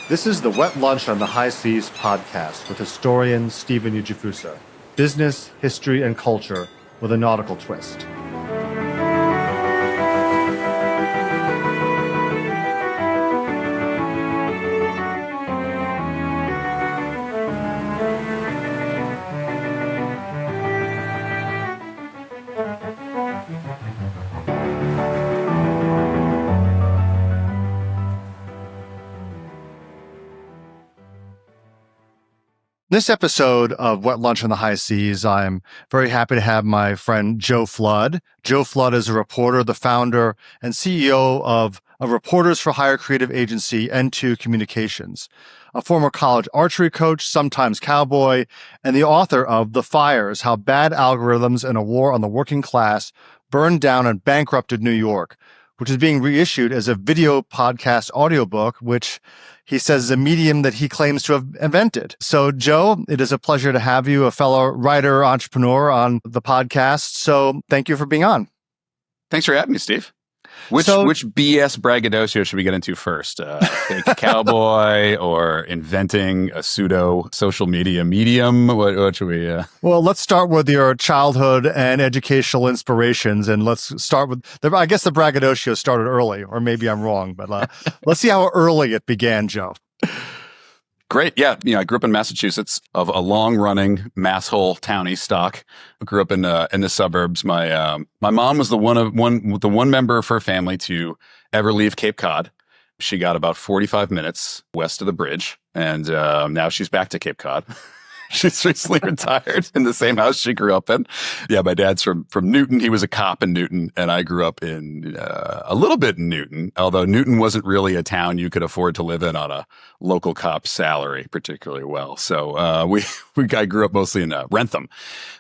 This is the Wet Lunch on the High Seas podcast with historian Stephen Ujifusa. Business, history, and culture with a nautical twist. This episode of Wet Lunch on the High Seas, I'm very happy to have my friend Joe Flood. Joe Flood is a reporter, the founder and CEO of a Reporters for Hire creative agency, N2 Communications, a former college archery coach, sometimes cowboy, and the author of The Fires, How Bad Algorithms and a War on the Working Class Burned Down and Bankrupted New York, which is being reissued as a video podcast audiobook, which he says is a medium that he claims to have invented. So, Joe, it is a pleasure to have you, a fellow writer, entrepreneur on the podcast. So thank you for being on. Thanks for having me, Steve. Which BS braggadocio should we get into first? Fake cowboy or inventing a pseudo social media medium? What should we? Well, let's start with your childhood and educational inspirations, and let's start with I guess the braggadocio started early, or maybe I'm wrong, but let's see how early it began, Joe. Great. Yeah. I grew up in Massachusetts, of a long-running masshole townie stock. I grew up in the suburbs. My mom was the one member of her family to ever leave Cape Cod. She got about 45 minutes west of the bridge, and now she's back to Cape Cod. She's recently retired in the same house she grew up in. Yeah, my dad's from Newton. He was a cop in Newton, and I grew up in a little bit in Newton, although Newton wasn't really a town you could afford to live in on a local cop's salary particularly well. So I grew up mostly in Wrentham,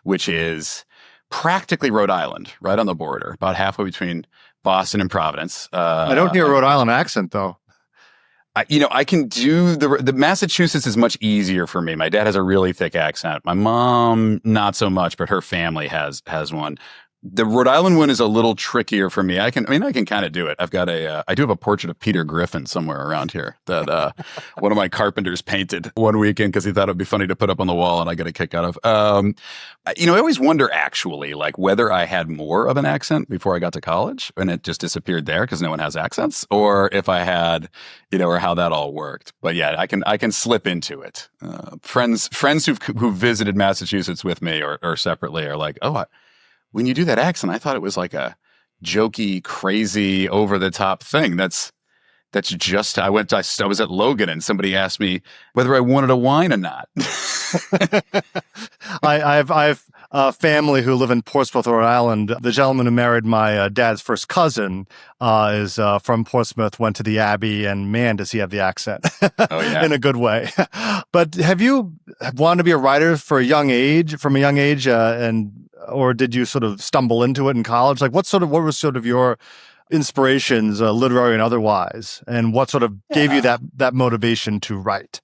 which is practically Rhode Island, right on the border, about halfway between Boston and Providence. I don't hear a Rhode Island accent, though. I can do the Massachusetts is much easier for me. My dad has a really thick accent. My mom, not so much, but her family has one. The Rhode Island one is a little trickier for me. I can kind of do it. I do have a portrait of Peter Griffin somewhere around here that one of my carpenters painted one weekend because he thought it'd be funny to put up on the wall, and I got a kick out of. I always wonder actually, like, whether I had more of an accent before I got to college and it just disappeared there because no one has accents, or if I had, or how that all worked. But yeah, I can slip into it. Friends who visited Massachusetts with me or separately are like, oh, when you do that accent, I thought it was like a jokey, crazy, over the top thing. That's just, I was at Logan and somebody asked me whether I wanted a wine or not. I have a family who live in Portsmouth, Rhode Island. The gentleman who married my dad's first cousin is from Portsmouth, went to the Abbey, and man, does he have the accent. Oh, yeah. In a good way. But have you wanted to be a writer from a young age, or did you sort of stumble into it in college? Like, what was sort of your inspirations, literary and otherwise, and what sort of gave you that motivation to write?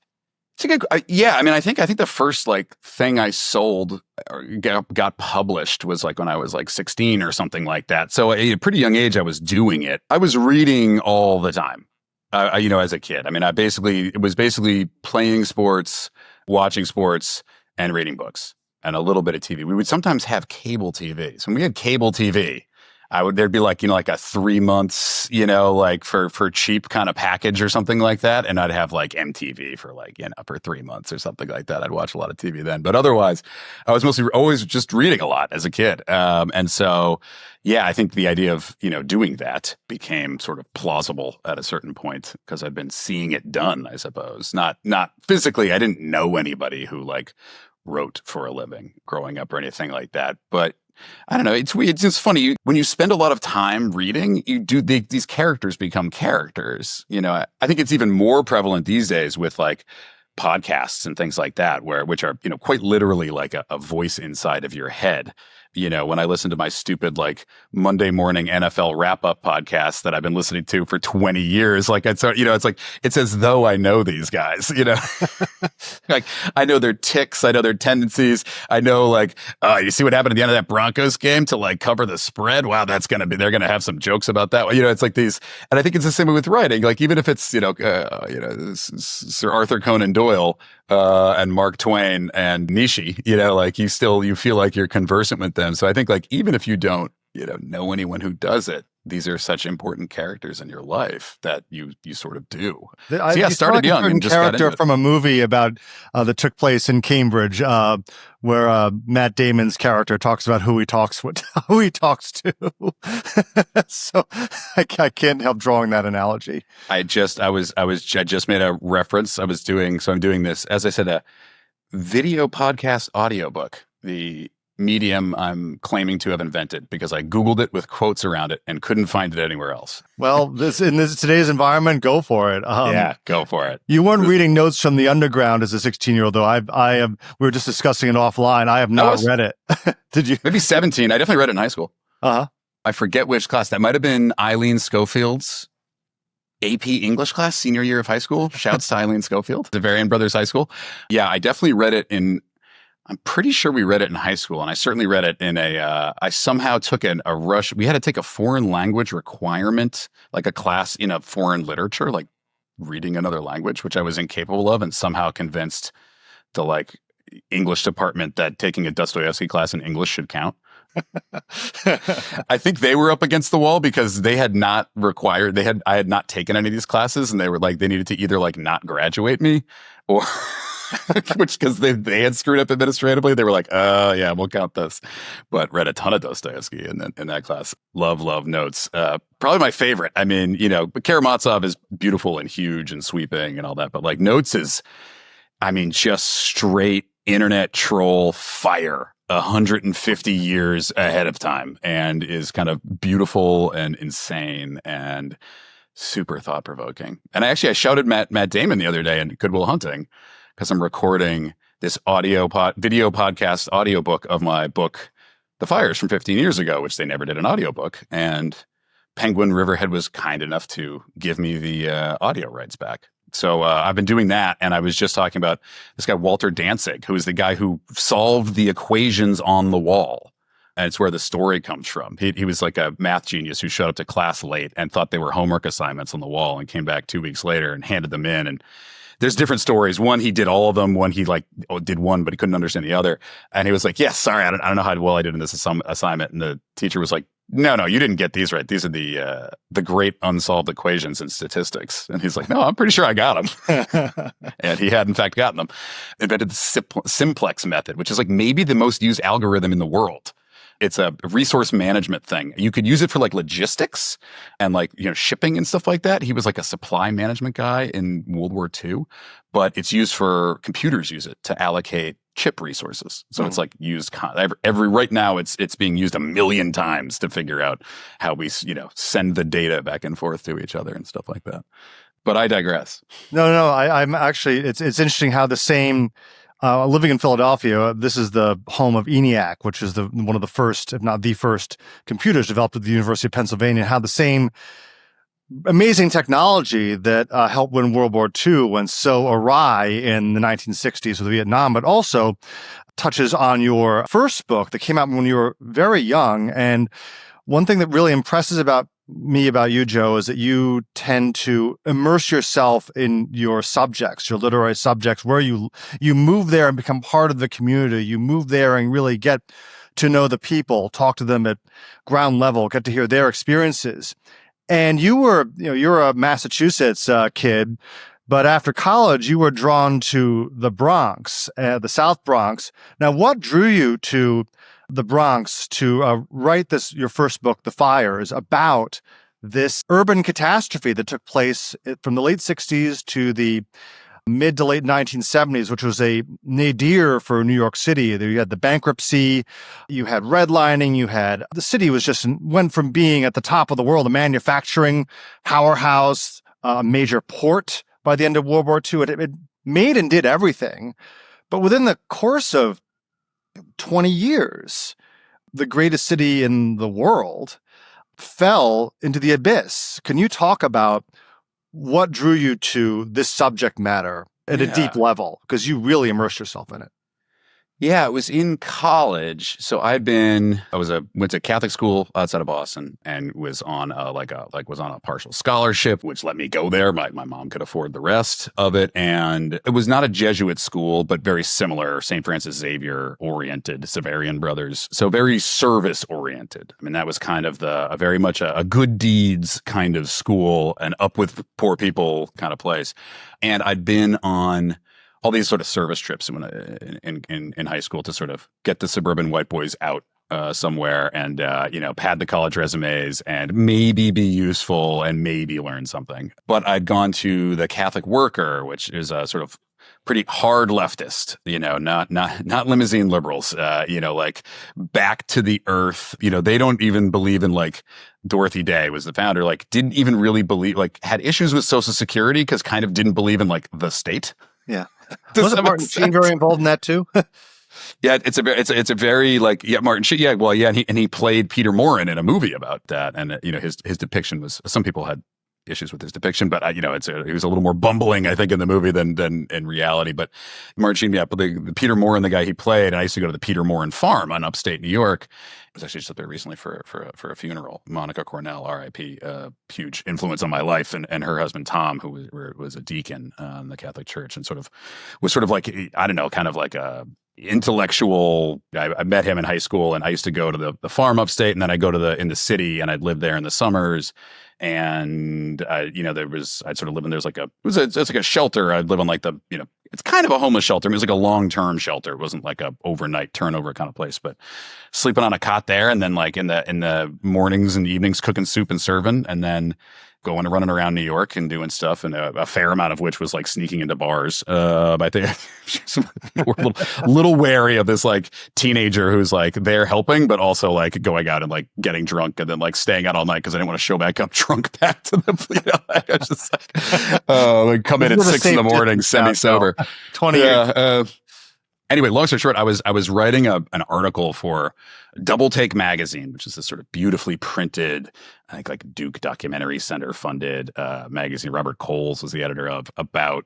It's a good, I think the first thing I sold or got published was when I was 16 or something like that. So at a pretty young age, I was doing it. I was reading all the time. As a kid. It was basically playing sports, watching sports, and reading books, and a little bit of TV. We would sometimes have cable TV. So when we had cable TV, there'd be like a 3 months, for cheap kind of package or something like that. And I'd have MTV for for 3 months or something like that. I'd watch a lot of TV then. But otherwise, I was mostly always just reading a lot as a kid. And so, yeah, I think the idea of, doing that became sort of plausible at a certain point because I'd been seeing it done, I suppose. Not physically. I didn't know anybody who wrote for a living growing up or anything like that. But I don't know. It's weird. It's just funny. When you spend a lot of time reading, these characters become characters. I think it's even more prevalent these days with podcasts and things like that, which are, quite literally like a voice inside of your head. when I listen to my stupid like Monday morning NFL wrap up podcast that I've been listening to for 20 years, like it's like it's as though I know these guys, like I know their ticks, I know their tendencies, I know like you see what happened at the end of that Broncos game to like cover the spread. Wow, they're gonna have some jokes about that. It's like these, and I think it's the same way with writing. Like even if it's Sir Arthur Conan Doyle and Mark Twain and Nishi, like you feel like you're conversant with them. So I think like even if you don't know anyone who does it, these are such important characters in your life that you sort of do. Started young and just got into it. From a movie about that took place in Cambridge, where Matt Damon's character talks about who he talks to. So I can't help drawing that analogy. I just made a reference. I'm doing this, as I said, a video podcast audiobook. The medium I'm claiming to have invented because I Googled it with quotes around it and couldn't find it anywhere else. Well, today's environment, go for it. Yeah, go for it. You weren't reading Notes from the Underground as a 16-year-old, though. We were just discussing it offline. I have not read it. Did you? Maybe 17. I definitely read it in high school. Uh-huh. I forget which class. That might have been Eileen Schofield's AP English class, senior year of high school. Shouts to Eileen Schofield, the Varian Brothers High School. Yeah, I definitely read it I'm pretty sure we read it in high school, and I certainly read it in I somehow took a rush. We had to take a foreign language requirement, like a class in a foreign literature, like reading another language, which I was incapable of, and somehow convinced the like English department that taking a Dostoevsky class in English should count. I think they were up against the wall because I had not taken any of these classes, and they were like, they needed to either like not graduate me or because they had screwed up administratively. They were like, yeah, we'll count this. But read a ton of Dostoevsky in that class. Love Notes. Probably my favorite. I mean, but Karamazov is beautiful and huge and sweeping and all that. But like Notes is, I mean, just straight internet troll fire 150 years ahead of time, and is kind of beautiful and insane and super thought-provoking. And I shouted Matt Damon the other day in Good Will Hunting, because I'm recording this video podcast audiobook of my book, The Fires, from 15 years ago, which they never did an audiobook. And Penguin Riverhead was kind enough to give me the audio rights back. So I've been doing that. And I was just talking about this guy, Walter Danzig, who is the guy who solved the equations on the wall. And it's where the story comes from. He was like a math genius who showed up to class late and thought they were homework assignments on the wall, and came back 2 weeks later and handed them in. And there's different stories. One, he did all of them. One, he did one, but he couldn't understand the other. And he was like, "Yeah, sorry, I don't know how well I did in this assignment." And the teacher was like, No, you didn't get these right. These are the great unsolved equations in statistics." And he's like, "No, I'm pretty sure I got them." And he had, in fact, gotten them. Invented the simplex method, which is like maybe the most used algorithm in the world. It's a resource management thing. You could use it for like logistics and like, shipping and stuff like that. He was like a supply management guy in World War II, but it's used for computers use it to allocate chip resources. So it's like used right now it's being used 1 million times to figure out how we, send the data back and forth to each other and stuff like that. But I digress. No, I'm actually, it's interesting how the same, living in Philadelphia, this is the home of ENIAC, which is one of the first, if not the first, computers developed at the University of Pennsylvania. How the same amazing technology that helped win World War II went so awry in the 1960s with Vietnam, but also touches on your first book that came out when you were very young. And one thing that really impresses about you, Joe, is that you tend to immerse yourself in your subjects, your literary subjects, where you move there and become part of the community. You move there and really get to know the people, talk to them at ground level, get to hear their experiences. And you're a Massachusetts kid, but after college, you were drawn to the Bronx, the South Bronx. Now, what drew you to the Bronx to write your first book, The Fires, about this urban catastrophe that took place from the late 60s to the mid to late 1970s, which was a nadir for New York City. You had the bankruptcy, you had redlining, the city went from being at the top of the world, a manufacturing powerhouse, a major port by the end of World War II. It made and did everything. But within the course of 20 years, the greatest city in the world, fell into the abyss. Can you talk about what drew you to this subject matter at a deep Yeah. level? Because you really immersed yourself in it. Yeah, it was in college. So went to Catholic school outside of Boston and was on was on a partial scholarship, which let me go there. My mom could afford the rest of it. And it was not a Jesuit school, but very similar, St. Francis Xavier oriented, Severian Brothers. So very service oriented. I mean, that was kind of a very much a good deeds kind of school, and up with poor people kind of place. And I'd been on all these sort of service trips in high school to sort of get the suburban white boys out somewhere and pad the college resumes and maybe be useful and maybe learn something. But I'd gone to the Catholic Worker, which is a sort of pretty hard leftist, not limousine liberals, like back to the earth. They don't even believe in, like, Dorothy Day was the founder, like didn't even really believe, like had issues with Social Security because kind of didn't believe in, like, the state. Yeah. Wasn't Martin Sheen very involved in that too? Yeah, it's a very like, yeah, Martin Sheen. Yeah, well, yeah, and he played Peter Morin in a movie about that, and his depiction was, some people had issues with his depiction, but he was a little more bumbling, I think, in the movie than in reality. But Martin Sheen, yeah, but the Peter Morin, the guy he played, and I used to go to the Peter Morin farm on upstate New York. I was actually just up there recently for a funeral. Monica Cornell, R.I.P., huge influence on my life, and her husband Tom, who was a deacon in the Catholic Church, and was like, I don't know, kind of like a intellectual. I met him in high school, and I used to go to the farm upstate, and then I go to in the city, and I'd live there in the summers. And I'd sort of live in, it's like a shelter. I'd live on like it's kind of a homeless shelter. I mean, it was like a long-term shelter. It wasn't like a overnight turnover kind of place, but sleeping on a cot there, and then like in the mornings and evenings cooking soup and serving, and then going and running around New York and doing stuff, and a fair amount of which was like sneaking into bars. I think we're a little wary of this like teenager who's like there helping, but also like going out and like getting drunk and then like staying out all night because I didn't want to show back up drunk back to the. I was just like, come in at 6 a.m, semi-sober. 20 years. Anyway, long story short, I was writing an article for Double Take magazine, which is this sort of beautifully printed, I think like Duke Documentary Center funded magazine. Robert Coles was the editor of, about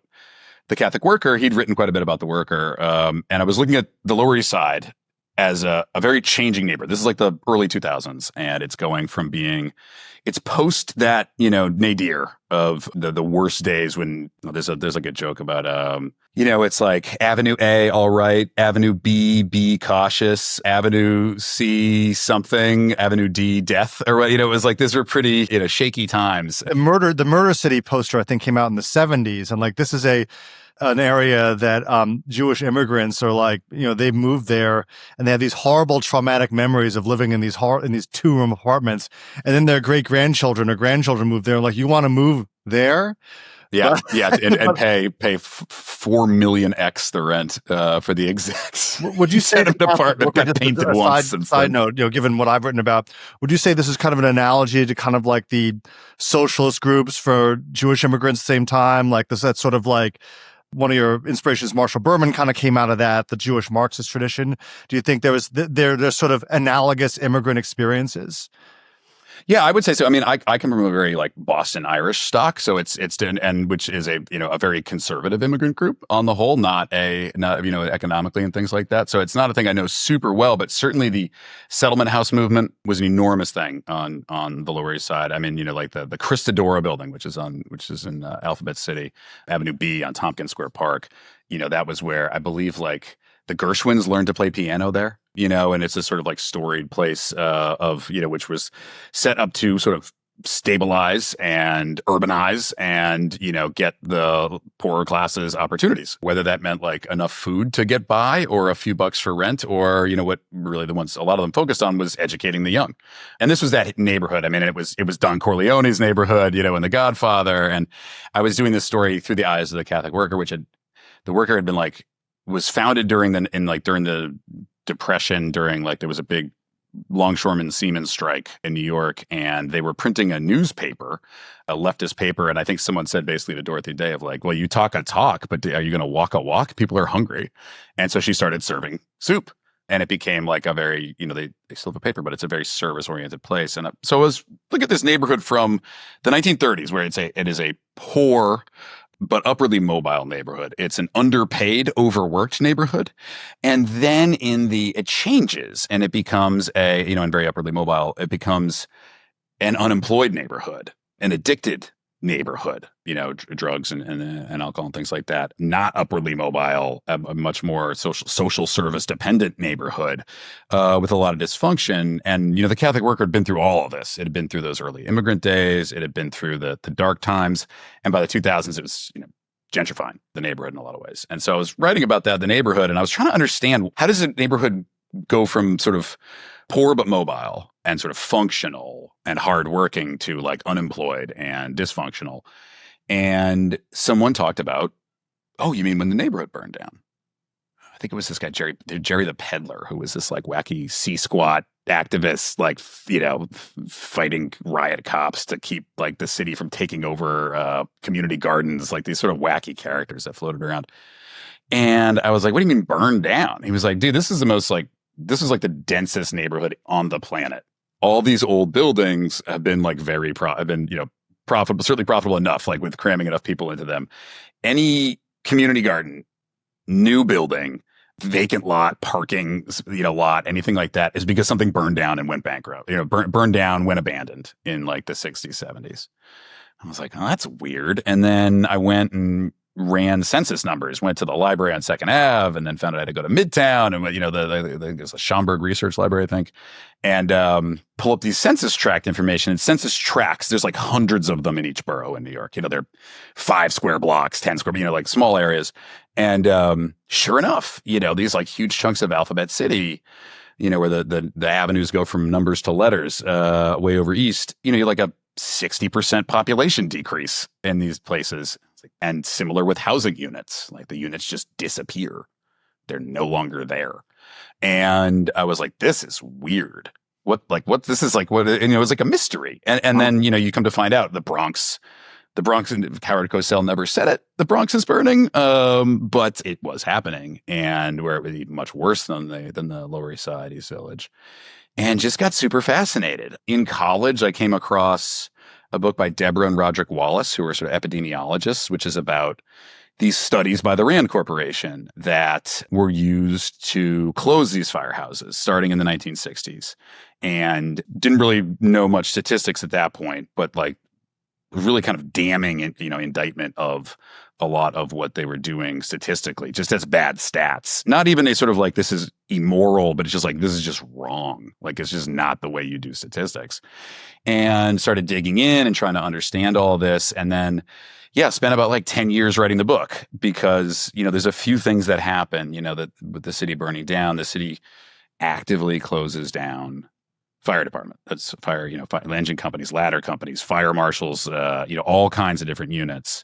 the Catholic Worker. He'd written quite a bit about the Worker, and I was looking at the Lower East Side as a very changing neighborhood. This is like the early 2000s, and it's going from it's post that, nadir of the worst days when there's like a joke about, it's like Avenue A, all right, Avenue B, cautious, Avenue C, something, Avenue D, death, or it was like, these were pretty, shaky times. The Murder City poster, I think, came out in the 70s, and like this is an area that Jewish immigrants are like, they moved there and they have these horrible traumatic memories of living in these 2-room apartments, and then their great grandchildren or grandchildren moved there. Like, you want to move there? Yeah, yeah, and pay 4 million X the rent for the execs. Would you say an apartment got painted once? Side note, given what I've written about, would you say this is kind of an analogy to kind of like the socialist groups for Jewish immigrants at the same time? Like that's sort of like one of your inspirations, Marshall Berman, kind of came out of that, the Jewish Marxist tradition. Do you think there's sort of analogous immigrant experiences? Yeah, I would say so. I mean, I come from a very like Boston Irish stock, so it's and which is a very conservative immigrant group on the whole, not economically and things like that. So it's not a thing I know super well, but certainly the settlement house movement was an enormous thing on the Lower East Side. I mean, like the Christodora building, which is in Alphabet City, Avenue B on Tompkins Square Park. That was where I believe like the Gershwins learned to play piano there. And it's a sort of like storied place which was set up to sort of stabilize and urbanize and, get the poorer classes opportunities, whether that meant like enough food to get by or a few bucks for rent, or, what really the ones a lot of them focused on was educating the young. And this was that neighborhood. I mean, it was Don Corleone's neighborhood, and The Godfather. And I was doing this story through the eyes of the Catholic Worker, the Worker had been like, was founded during the Depression, during like there was a big longshoreman seaman strike in New York, and they were printing a newspaper, a leftist paper, and I think someone said basically to Dorothy Day of like, well, you talk a talk, but are you going to walk a walk? People are hungry. And so she started serving soup And it became like a very, they still have a paper, but it's a very service oriented place. And so I was look at this neighborhood from the 1930s, where it is a poor but upwardly mobile neighborhood. It's an underpaid, overworked neighborhood. And then it changes and it becomes and very upwardly mobile, it becomes an unemployed neighborhood, an addicted neighborhood, drugs and alcohol and things like that. Not upwardly mobile, a much more social service dependent neighborhood with a lot of dysfunction. And the Catholic worker had been through all of this. It had been through those early immigrant days. It had been through the dark times, and by the 2000s, it was gentrifying the neighborhood in a lot of ways. And so I was writing about that, the neighborhood, and I was trying to understand, how does a neighborhood go from sort of poor but mobile and sort of functional and hardworking to like unemployed and dysfunctional. And someone talked about, oh, you mean when the neighborhood burned down? I think it was this guy, Jerry the Peddler, who was this like wacky C-squat activist, like, fighting riot cops to keep like the city from taking over community gardens, like these sort of wacky characters that floated around. And I was like, what do you mean burned down? He was like, dude, this is like the densest neighborhood on the planet. All these old buildings have been like profitable, certainly profitable enough, like with cramming enough people into them. Any community garden, new building, vacant lot, parking, lot, anything like that is because something burned down and went bankrupt, burned down, went abandoned in like the 60s, 70s. I was like, oh, that's weird. And then I went and ran census numbers, went to the library on Second Ave, and then found out I had to go to Midtown and, there's a Schomburg Research Library, I think, and pull up these census tract information. And census tracts, there's like hundreds of them in each borough in New York. They're 5 square blocks, 10 square, like small areas. And sure enough, these like huge chunks of Alphabet City, where the avenues go from numbers to letters, way over east, you're like a 60% population decrease in these places. And similar with housing units, like the units just disappear. They're no longer there. And I was like, this is weird. This is like, what, and it was like a mystery. And then, you come to find out the Bronx, and Howard Cosell never said it. The Bronx is burning. But it was happening, and where it was even much worse than the Lower East Side, East Village, and just got super fascinated. In college, I came across a book by Deborah and Roderick Wallace, who are sort of epidemiologists, which is about these studies by the Rand Corporation that were used to close these firehouses starting in the 1960s. And didn't really know much statistics at that point, but like really kind of damning, indictment of a lot of what they were doing statistically, just as bad stats. Not even a sort of like, this is immoral, but it's just like, this is just wrong. Like, it's just not the way you do statistics. And started digging in and trying to understand all this. And then, spent about like 10 years writing the book because, there's a few things that happen, that with the city burning down, the city actively closes down fire department. That's fire, engine companies, ladder companies, fire marshals, all kinds of different units.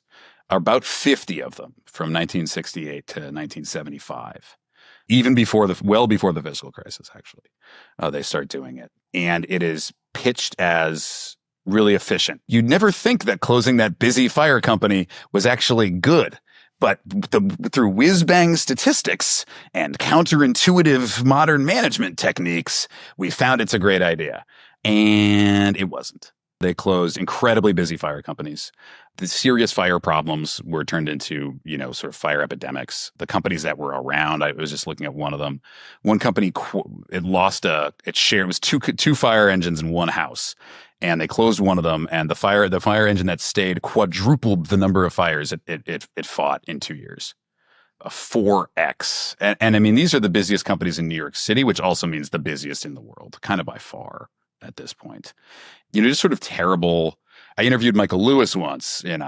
About 50 of them from 1968 to 1975. Even well before the fiscal crisis, actually, they start doing it. And it is pitched as really efficient. You'd never think that closing that busy fire company was actually good. But through whiz-bang statistics and counterintuitive modern management techniques, we found it's a great idea. And it wasn't. They closed incredibly busy fire companies. The serious fire problems were turned into, sort of fire epidemics. The companies that were around, I was just looking at one of them. One company, it lost its share. It was two fire engines in one house. And they closed one of them, and the fire engine that stayed quadrupled the number of fires it fought in 2 years. A 4x. And I mean, these are the busiest companies in New York City, which also means the busiest in the world, kind of by far at this point. Just sort of terrible. I interviewed Michael Lewis once, and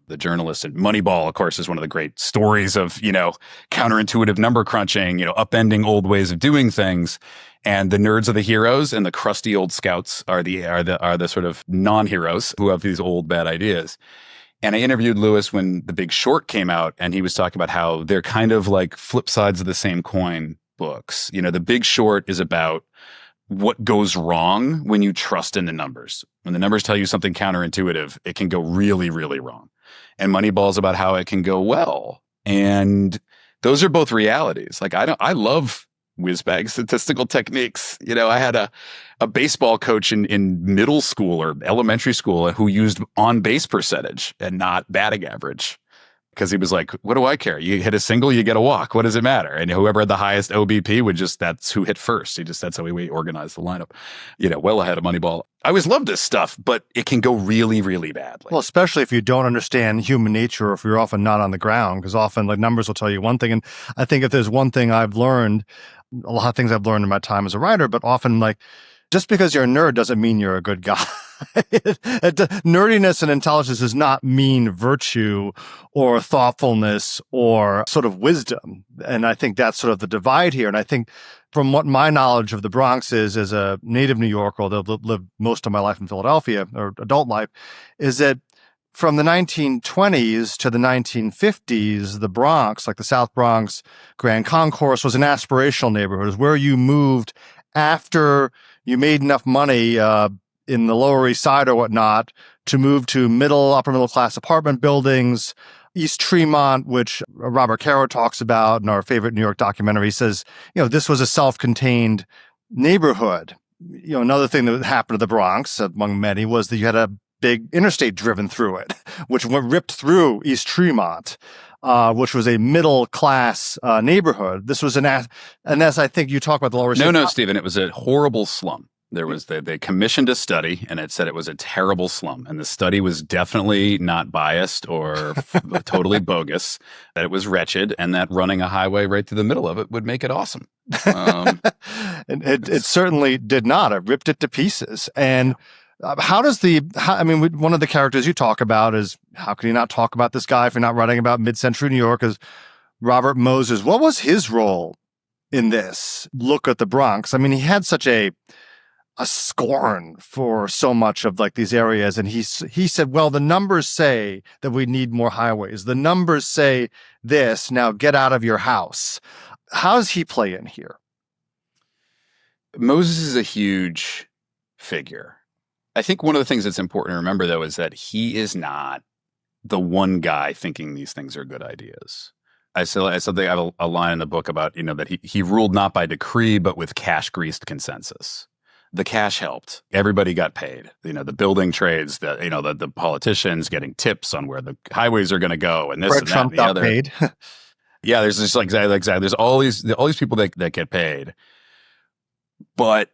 the journalist, and Moneyball, of course, is one of the great stories of, counterintuitive number crunching, upending old ways of doing things. And the nerds are the heroes, and the crusty old scouts are the sort of non-heroes who have these old bad ideas. And I interviewed Lewis when The Big Short came out, and he was talking about how they're kind of like flip sides of the same coin books. The Big Short is about what goes wrong when you trust in the numbers. When the numbers tell you something counterintuitive, it can go really, really wrong. And Moneyball is about how it can go well. And those are both realities. Like, I love whiz-bag statistical techniques. I had a baseball coach in middle school or elementary school who used on-base percentage and not batting average. Because he was like, what do I care? You hit a single, you get a walk. What does it matter? And whoever had the highest OBP that's who hit first. That's how we organized the lineup, well ahead of Moneyball. I always loved this stuff, but it can go really, really badly. Well, especially if you don't understand human nature or if you're often not on the ground, because often like numbers will tell you one thing. And I think if there's one thing I've learned, a lot of things I've learned in my time as a writer, but often like just because you're a nerd doesn't mean you're a good guy. Nerdiness and intelligence does not mean virtue or thoughtfulness or sort of wisdom. And I think that's sort of the divide here. And I think from what my knowledge of the Bronx is as a native New Yorker, although I've lived most of my life in Philadelphia or adult life, is that from the 1920s to the 1950s, the Bronx, like the South Bronx, Grand Concourse, was an aspirational neighborhood. It was where you moved after you made enough money in the Lower East Side or whatnot to move to upper middle class apartment buildings. East Tremont, which Robert Caro talks about in our favorite New York documentary, says, this was a self-contained neighborhood. Another thing that happened to the Bronx, among many, was that you had a big interstate driven through it, which ripped through East Tremont, which was a middle class neighborhood. This was and as I think you talk about the Lower East Side. No, Stephen, it was a horrible slum. There was they commissioned a study, and it said it was a terrible slum, and the study was definitely not biased or totally bogus. That it was wretched, and that running a highway right through the middle of it would make it awesome. And it certainly did not. It ripped it to pieces. And one of the characters you talk about is, how can you not talk about this guy if you're not writing about mid-century New York, is Robert Moses. What was his role in this look at the Bronx? I mean, he had such a scorn for so much of like these areas. And he said, well, the numbers say that we need more highways. The numbers say this, now get out of your house. How does he play in here? Moses is a huge figure. I think one of the things that's important to remember, though, is that he is not the one guy thinking these things are good ideas. I have a line in the book about, that he ruled not by decree, but with cash-greased consensus. The cash helped. Everybody got paid. The building trades, the politicians getting tips on where the highways are going to go, and this Fred and that Trump and the got other. paid. Yeah, there's just exactly. There's all these people that get paid, but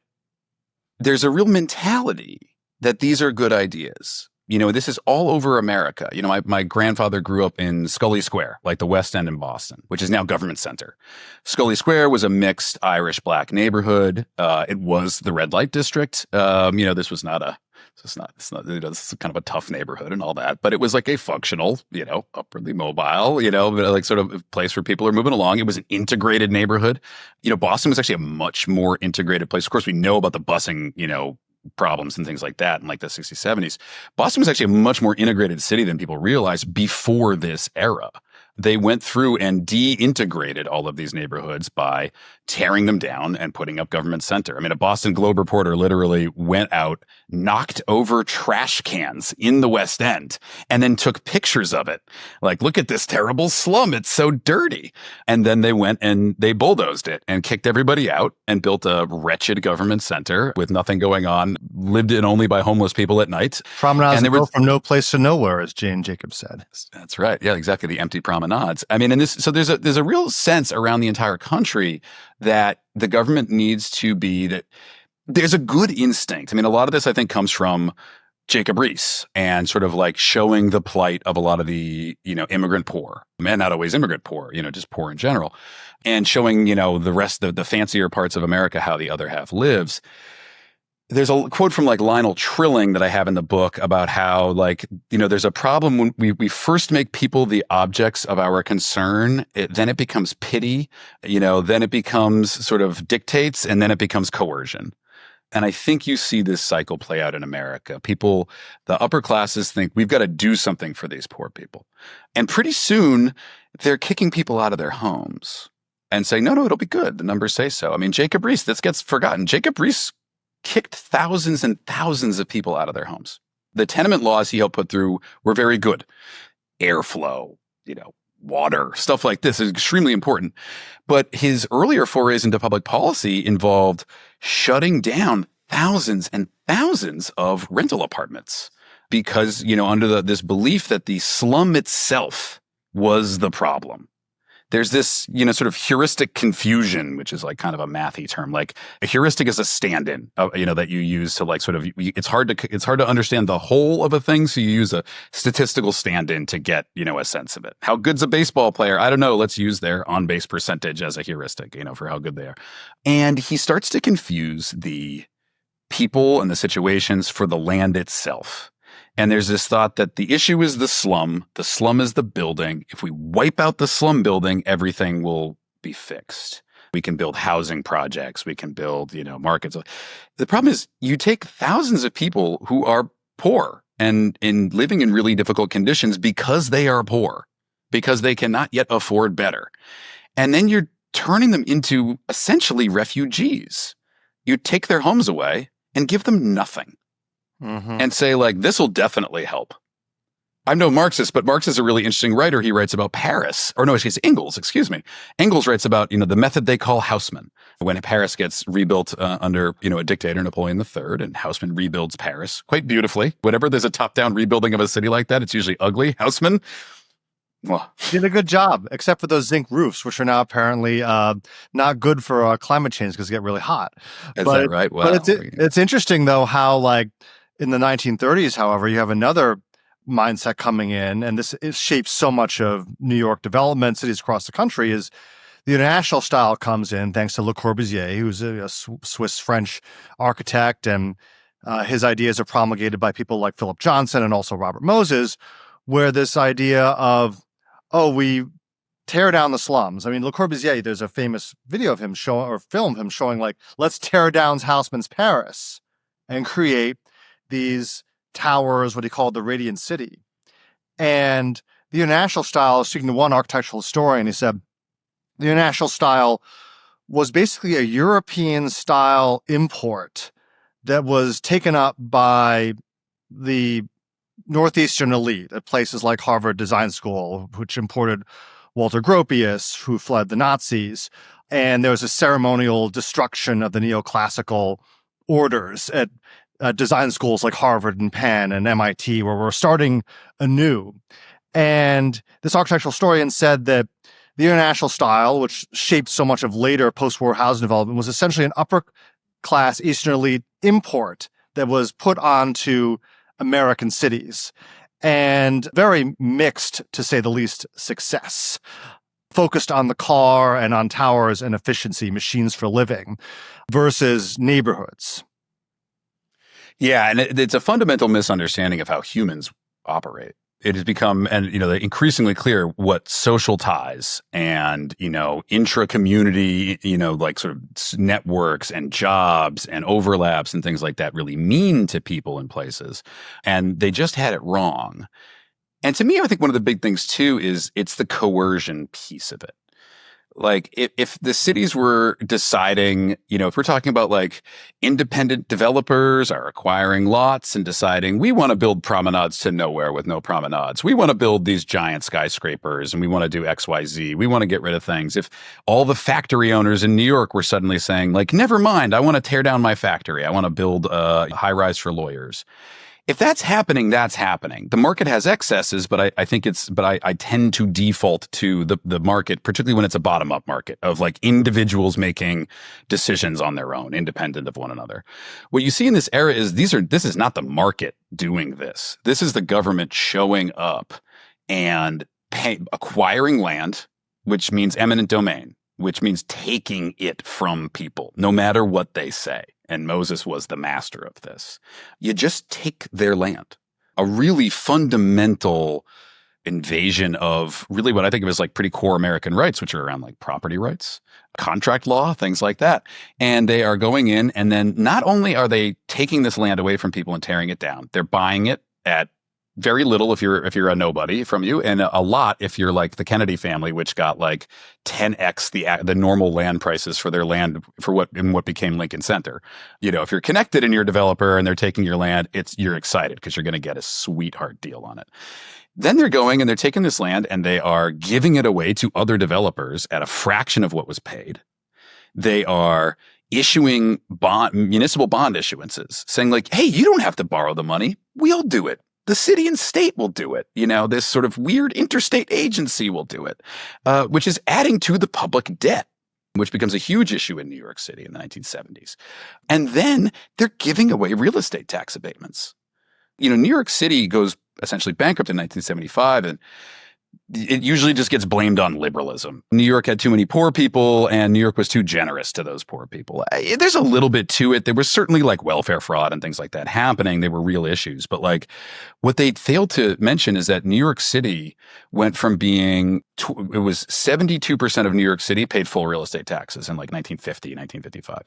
there's a real mentality that these are good ideas. This is all over America. My grandfather grew up in Scully Square, like the West End in Boston, which is now Government Center. Scully Square was a mixed Irish-Black neighborhood. It was the red light district. This is kind of a tough neighborhood and all that, but it was like a functional, upwardly mobile, like sort of place where people are moving along. It was an integrated neighborhood. Boston was actually a much more integrated place. Of course, we know about the busing, problems and things like that in like the 60s, 70s. Boston was actually a much more integrated city than people realized before this era. They went through and de-integrated all of these neighborhoods by tearing them down and putting up Government Center. I mean, a Boston Globe reporter literally went out, knocked over trash cans in the West End, and then took pictures of it. Like, look at this terrible slum. It's so dirty. And then they went and they bulldozed it and kicked everybody out and built a wretched Government Center with nothing going on, lived in only by homeless people at night. Promenades go from no place to nowhere, as Jane Jacobs said. That's right. Yeah, exactly. The empty promenades. I mean, so there's a real sense around the entire country that the government needs to be that there's a good instinct. I mean, a lot of this I think comes from Jacob Riis and sort of like showing the plight of a lot of the, immigrant poor, and not always immigrant poor, just poor in general, and showing, the rest of the fancier parts of America, how the other half lives. There's a quote from like Lionel Trilling that I have in the book about how there's a problem when we first make people the objects of our concern. Then it becomes pity, then it becomes sort of dictates, and then it becomes coercion. And I think you see this cycle play out in America. People, the upper classes think we've got to do something for these poor people. And pretty soon they're kicking people out of their homes and saying, no, it'll be good. The numbers say so. I mean, Jacob Riis, this gets forgotten. Jacob Riis kicked thousands and thousands of people out of their homes. The tenement laws he helped put through were very good. Airflow, water, stuff like this is extremely important. But his earlier forays into public policy involved shutting down thousands and thousands of rental apartments because, under this belief that the slum itself was the problem. There's this, sort of heuristic confusion, which is like kind of a mathy term. Like a heuristic is a stand-in, that you use to like sort of, it's hard to understand the whole of a thing. So you use a statistical stand-in to get, a sense of it. How good's a baseball player? I don't know. Let's use their on-base percentage as a heuristic, for how good they are. And he starts to confuse the people and the situations for the land itself. And there's this thought that the issue is the slum is the building. If we wipe out the slum building, everything will be fixed. We can build housing projects. We can build, markets. The problem is you take thousands of people who are poor and living in really difficult conditions because they are poor, because they cannot yet afford better. And then you're turning them into essentially refugees. You take their homes away and give them nothing. Mm-hmm. And say like, this will definitely help. I'm no Marxist, but Marx is a really interesting writer. He writes about Paris, Engels, Engels writes about, the method they call Haussmann. When Paris gets rebuilt under, a dictator, Napoleon III, and Haussmann rebuilds Paris quite beautifully. Whenever there's a top-down rebuilding of a city like that, it's usually ugly. Haussmann, well, did a good job, except for those zinc roofs, which are now apparently not good for climate change because they get really hot. Is that right? Well, but it's interesting, though, how like in the 1930s, however, you have another mindset coming in, and this shapes so much of New York development, cities across the country, is the international style comes in thanks to Le Corbusier, who's a Swiss-French architect, and his ideas are promulgated by people like Philip Johnson and also Robert Moses, where this idea of, we tear down the slums. I mean, Le Corbusier, there's a famous video of him showing like, let's tear down Haussmann's Paris and create these towers, what he called the Radiant City. And the international style, speaking to one architectural historian, he said, the international style was basically a European style import that was taken up by the Northeastern elite at places like Harvard Design School, which imported Walter Gropius, who fled the Nazis. And there was a ceremonial destruction of the neoclassical orders at design schools like Harvard and Penn and MIT, where we're starting anew. And this architectural historian said that the international style, which shaped so much of later post-war housing development, was essentially an upper-class Eastern elite import that was put onto American cities, and very mixed, to say the least, success, focused on the car and on towers and efficiency, machines for living, versus neighborhoods. Yeah, and it's a fundamental misunderstanding of how humans operate. It has become, and increasingly clear what social ties and intra-community, like sort of networks and jobs and overlaps and things like that really mean to people in places, and they just had it wrong. And to me, I think one of the big things too is it's the coercion piece of it. Like if the cities were deciding, if we're talking about like independent developers are acquiring lots and deciding we want to build promenades to nowhere with no promenades. We want to build these giant skyscrapers and we want to do X, Y, Z. We want to get rid of things. If all the factory owners in New York were suddenly saying like, never mind, I want to tear down my factory. I want to build a high rise for lawyers. If that's happening, that's happening. The market has excesses, but I tend to default to the market, particularly when it's a bottom-up market of like individuals making decisions on their own, independent of one another. What you see in this era is this is not the market doing this. This is the government showing up and acquiring land, which means eminent domain, which means taking it from people, no matter what they say. And Moses was the master of this. You just take their land. A really fundamental invasion of really what I think of as like pretty core American rights, which are around like property rights, contract law, things like that. And they are going in, and then not only are they taking this land away from people and tearing it down, they're buying it at very little if you're a nobody from you, and a lot if you're like the Kennedy family, which got like 10x the normal land prices for their land for what became Lincoln Center. If you're connected and you're a developer and they're taking your land, you're excited because you're going to get a sweetheart deal on it. Then they're going and they're taking this land and they are giving it away to other developers at a fraction of what was paid. They are issuing municipal bond issuances saying like, hey, you don't have to borrow the money. We'll do it. The city and state will do it. This sort of weird interstate agency will do it, which is adding to the public debt, which becomes a huge issue in New York City in the 1970s. And then they're giving away real estate tax abatements. New York City goes essentially bankrupt in 1975, and it usually just gets blamed on liberalism. New York had too many poor people, and New York was too generous to those poor people. There's a little bit to it. There was certainly like welfare fraud and things like that happening. They were real issues. But like what they failed to mention is that New York City went from being, it was 72% of New York City paid full real estate taxes in like 1950, 1955.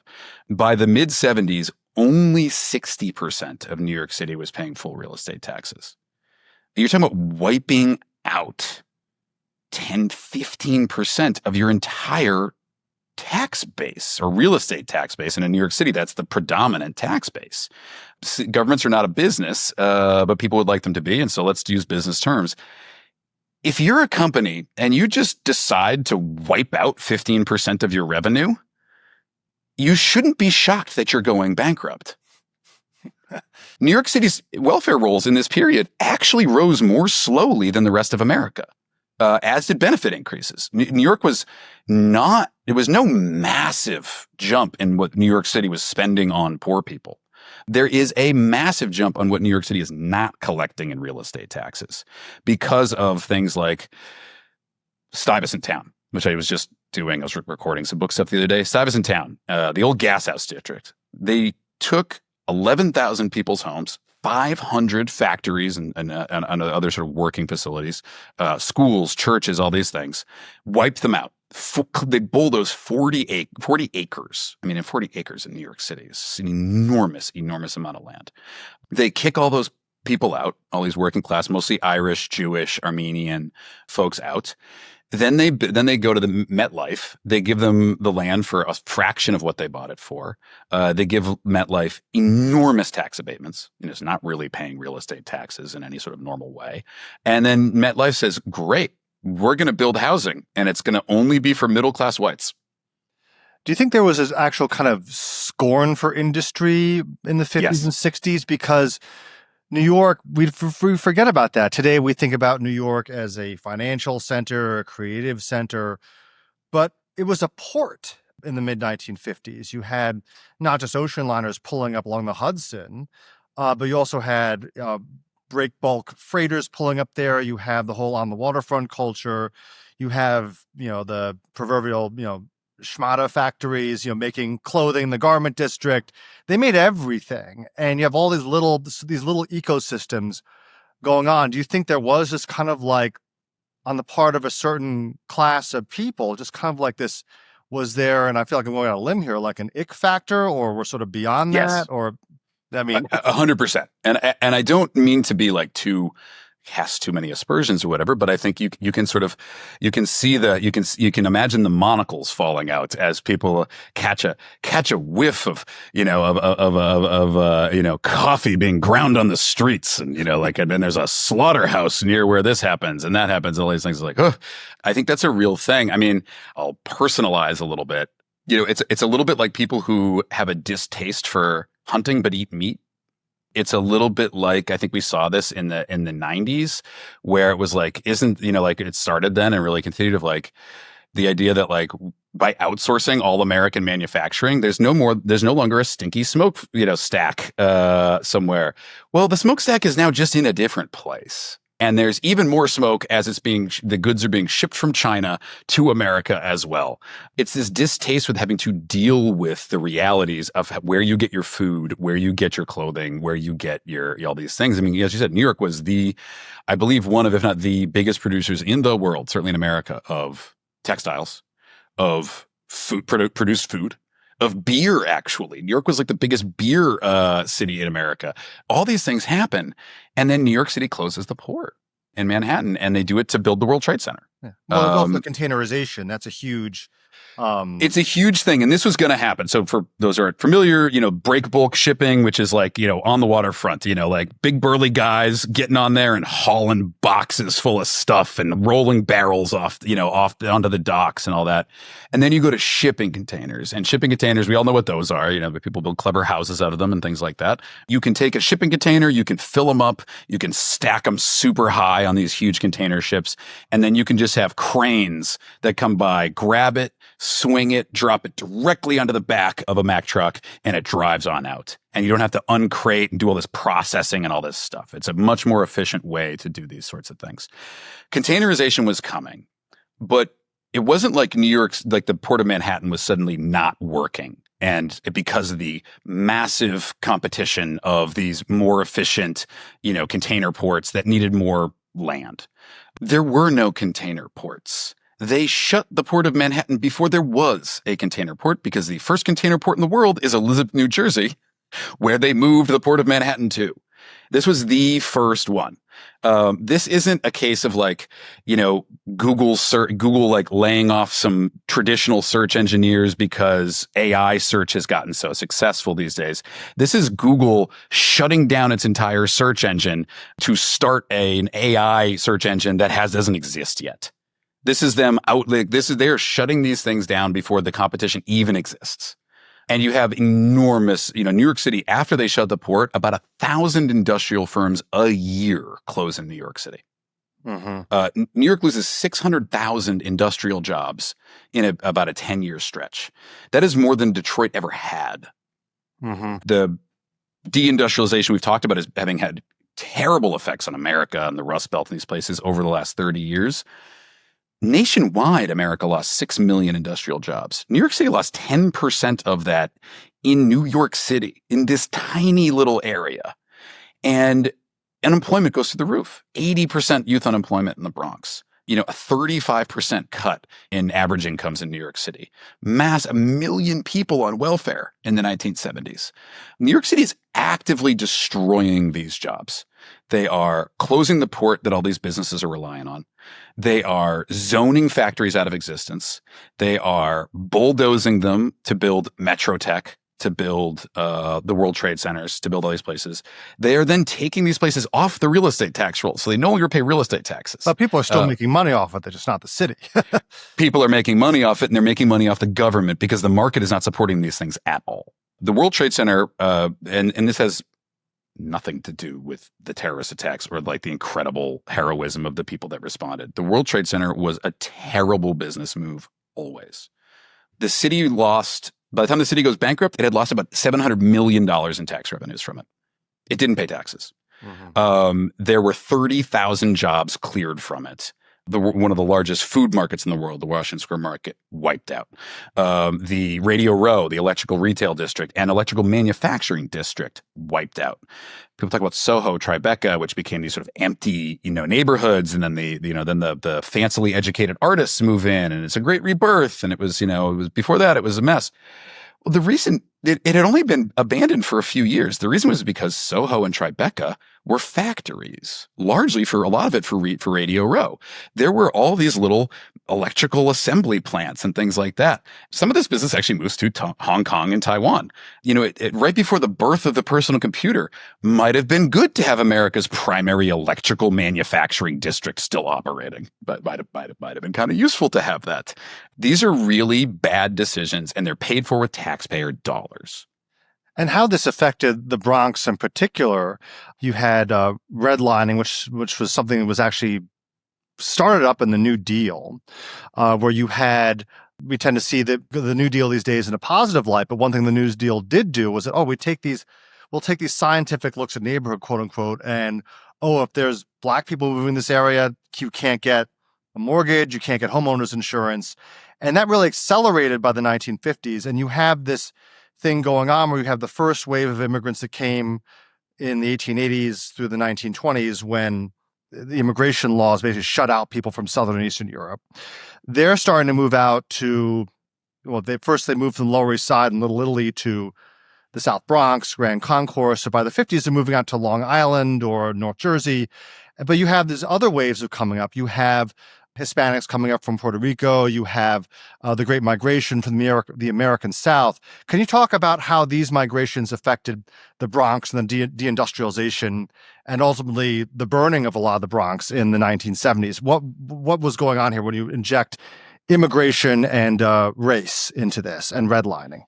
By the mid 70s, only 60% of New York City was paying full real estate taxes. You're talking about wiping out 10, 15% of your entire tax base or real estate tax base. And in New York City, that's the predominant tax base. Governments are not a business, but people would like them to be. And so let's use business terms. If you're a company and you just decide to wipe out 15% of your revenue, you shouldn't be shocked that you're going bankrupt. New York City's welfare rolls in this period actually rose more slowly than the rest of America, as did benefit increases. New York was not, there was no massive jump in what New York City was spending on poor people. There is a massive jump on what New York City is not collecting in real estate taxes because of things like Stuyvesant Town, which I was just doing. I was recording some book stuff the other day. Stuyvesant Town, the old gas house district. They took 11,000 people's homes, 500 factories and other sort of working facilities, schools, churches, all these things, wiped them out. They bulldozed 40 acres. I mean, and 40 acres in New York City is an enormous, enormous amount of land. They kick all those people out, all these working class, mostly Irish, Jewish, Armenian folks out. Then they go to the MetLife. They give them the land for a fraction of what they bought it for. They give MetLife enormous tax abatements. It's not really paying real estate taxes in any sort of normal way. And then MetLife says, great, we're going to build housing, and it's going to only be for middle-class whites. Do you think there was an actual kind of scorn for industry in the 50s Yes. and 60s? Because New York, we forget about that. Today, we think about New York as a financial center, a creative center, but it was a port in the mid-1950s. You had not just ocean liners pulling up along the Hudson, but you also had break bulk freighters pulling up there. You have the whole on the waterfront culture. You have, the proverbial, schmata factories, making clothing in the garment district. They made everything. And you have all these little ecosystems going on. Do you think there was this kind of like on the part of a certain class of people, just kind of like this was there? And I feel like I'm going on a limb here, like an ick factor, or we're sort of beyond Yes. that, or 100%. And I don't mean to be like cast too many aspersions or whatever, but I think you can imagine the monocles falling out as people catch a whiff of coffee being ground on the streets, and and then there's a slaughterhouse near where this happens and that happens, all these things. Like, oh, I think that's a real thing. I mean, I'll personalize a little bit. It's a little bit like people who have a distaste for hunting but eat meat. It's a little bit like, I think we saw this in the 90s, where it was like, it started then and really continued of like the idea that like by outsourcing all American manufacturing, there's no longer a stinky smoke, stack somewhere. Well, the smokestack is now just in a different place. And there's even more smoke as the goods are being shipped from China to America as well. It's this distaste with having to deal with the realities of where you get your food, where you get your clothing, where you get all these things. I mean, as you said, New York was I believe one of, if not the biggest producers in the world, certainly in America, of textiles, of food, produced food, of beer, actually. New York was like the biggest beer city in America. All these things happen. And then New York City closes the port in Manhattan, and they do it to build the World Trade Center. Yeah. Well, also containerization. That's a huge It's a huge thing, and this was going to happen. So for those who aren't familiar, break bulk shipping, which is like, on the waterfront, like big burly guys getting on there and hauling boxes full of stuff and rolling barrels off onto the docks and all that. And then you go to shipping containers, and shipping containers, we all know what those are. People build clever houses out of them and things like that. You can take a shipping container, you can fill them up, you can stack them super high on these huge container ships, and then you can just have cranes that come by, grab it, swing it, drop it directly onto the back of a Mack truck, and it drives on out. And you don't have to uncrate and do all this processing and all this stuff. It's a much more efficient way to do these sorts of things. Containerization was coming, but it wasn't like New York's, like the Port of Manhattan was suddenly not working. And because of the massive competition of these more efficient, container ports that needed more land. There were no container ports. They shut the Port of Manhattan before there was a container port, because the first container port in the world is Elizabeth, New Jersey, where they moved the Port of Manhattan to. This was the first one. This isn't a case of Google like laying off some traditional search engineers because AI search has gotten so successful these days. This is Google shutting down its entire search engine to start an AI search engine that doesn't exist yet. This is them they're shutting these things down before the competition even exists. And you have enormous, New York City, after they shut the port, about 1,000 industrial firms a year close in New York City. Mm-hmm. New York loses 600,000 industrial jobs in about a 10-year stretch. That is more than Detroit ever had. Mm-hmm. The deindustrialization we've talked about is having had terrible effects on America and the Rust Belt and these places over the last 30 years. Nationwide, America lost 6 million industrial jobs. New York City lost 10% of that in New York City, in this tiny little area. And unemployment goes through the roof. 80% youth unemployment in the Bronx. A 35% cut in average incomes in New York City. A million people on welfare in the 1970s. New York City is actively destroying these jobs. They are closing the port that all these businesses are relying on. They are zoning factories out of existence. They are bulldozing them to build Metro Tech, to build the World Trade Centers, to build all these places. They are then taking these places off the real estate tax roll, so they no longer pay real estate taxes. But people are still making money off it. They're just not the city. People are making money off it, and they're making money off the government because the market is not supporting these things at all. The World Trade Center, and this has nothing to do with the terrorist attacks or like the incredible heroism of the people that responded. The World Trade Center was a terrible business move always. The city lost, by the time the city goes bankrupt, it had lost about $700 million in tax revenues from it. It didn't pay taxes. Mm-hmm. There were 30,000 jobs cleared from it. One of the largest food markets in the world, the Washington Square Market, wiped out. The Radio Row, the electrical retail district, and electrical manufacturing district wiped out. People talk about Soho, Tribeca, which became these sort of empty, neighborhoods, and then the fancily educated artists move in, and it's a great rebirth. And it was before that, it was a mess. Well, the reason it had only been abandoned for a few years. The reason was because Soho and Tribeca were factories, largely for a lot of it for Radio Row. There were all these little electrical assembly plants and things like that. Some of this business actually moves to Hong Kong and Taiwan. Right before the birth of the personal computer, might have been good to have America's primary electrical manufacturing district still operating, but might have been kind of useful to have that. These are really bad decisions, and they're paid for with taxpayer dollars. And how this affected the Bronx in particular, you had redlining, which was something that was actually started up in the New Deal, where we tend to see the New Deal these days in a positive light. But one thing the New Deal did do was that, we'll take these scientific looks at neighborhood, quote unquote, and if there's Black people moving in this area, you can't get a mortgage, you can't get homeowners insurance. And that really accelerated by the 1950s. And you have this thing going on where you have the first wave of immigrants that came in the 1880s through the 1920s, when the immigration laws basically shut out people from Southern and Eastern Europe. They're starting to move out to, they moved from the Lower East Side and Little Italy to the South Bronx, Grand Concourse. So by the 50s, they're moving out to Long Island or North Jersey. But you have these other waves of coming up. You have Hispanics coming up from Puerto Rico. You have the Great Migration from the American South. Can you talk about how these migrations affected the Bronx and the deindustrialization and ultimately the burning of a lot of the Bronx in the 1970s? What was going on here when you inject immigration and race into this and redlining?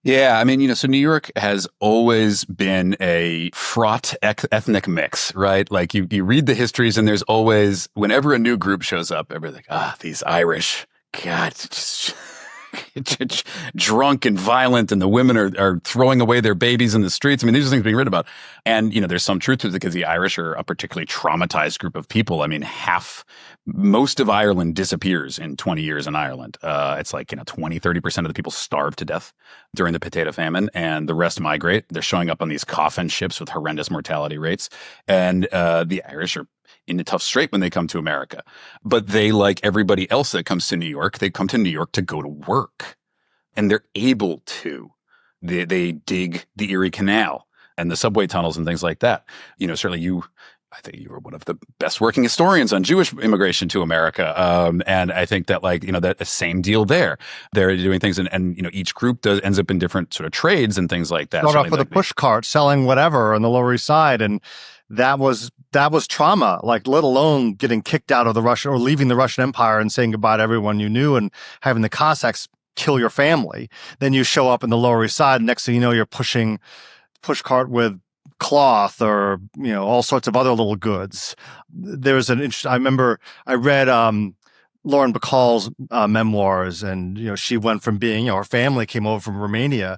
Yeah, I mean, so New York has always been a fraught ethnic mix, right? Like you read the histories and there's always, whenever a new group shows up, everybody's like, these Irish, God, just drunk and violent, and the women are throwing away their babies in the streets. I mean, these are things being written about. And, there's some truth to it because the Irish are a particularly traumatized group of people. I mean, most of Ireland disappears in 20 years in Ireland. It's like, 20, 30% of the people starve to death during the potato famine, and the rest migrate. They're showing up on these coffin ships with horrendous mortality rates. And the Irish are in a tough strait when they come to America. But they, like everybody else that comes to New York, they come to New York to go to work. And they're able to. They dig the Erie Canal and the subway tunnels and things like that. Certainly I think you were one of the best working historians on Jewish immigration to America. And I think that that the same deal there. They're doing things and each group ends up in different sort of trades and things like that. Start off with a push cart selling whatever on the Lower East Side. And that was trauma, like let alone getting kicked out of the Russian or leaving the Russian Empire and saying goodbye to everyone you knew and having the Cossacks kill your family. Then you show up in the Lower East Side. Next thing you know, you're pushing push cart with cloth or all sorts of other little goods. There's I remember I read Lauren Bacall's memoirs, and she went from being her family came over from Romania,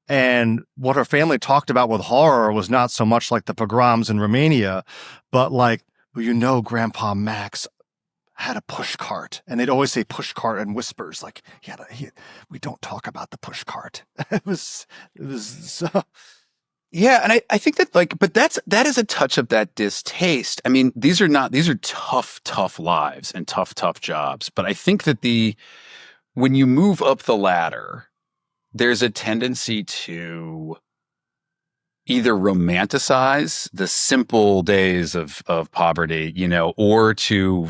and what her family talked about with horror was not so much like the pogroms in Romania, but like, Grandpa Max had a push cart, and they'd always say push cart in whispers, like we don't talk about the push cart. it was so. Yeah, and I think that but that is a touch of that distaste. I mean, these are tough lives and tough jobs. But I think that when you move up the ladder, there's a tendency to either romanticize the simple days of poverty, or to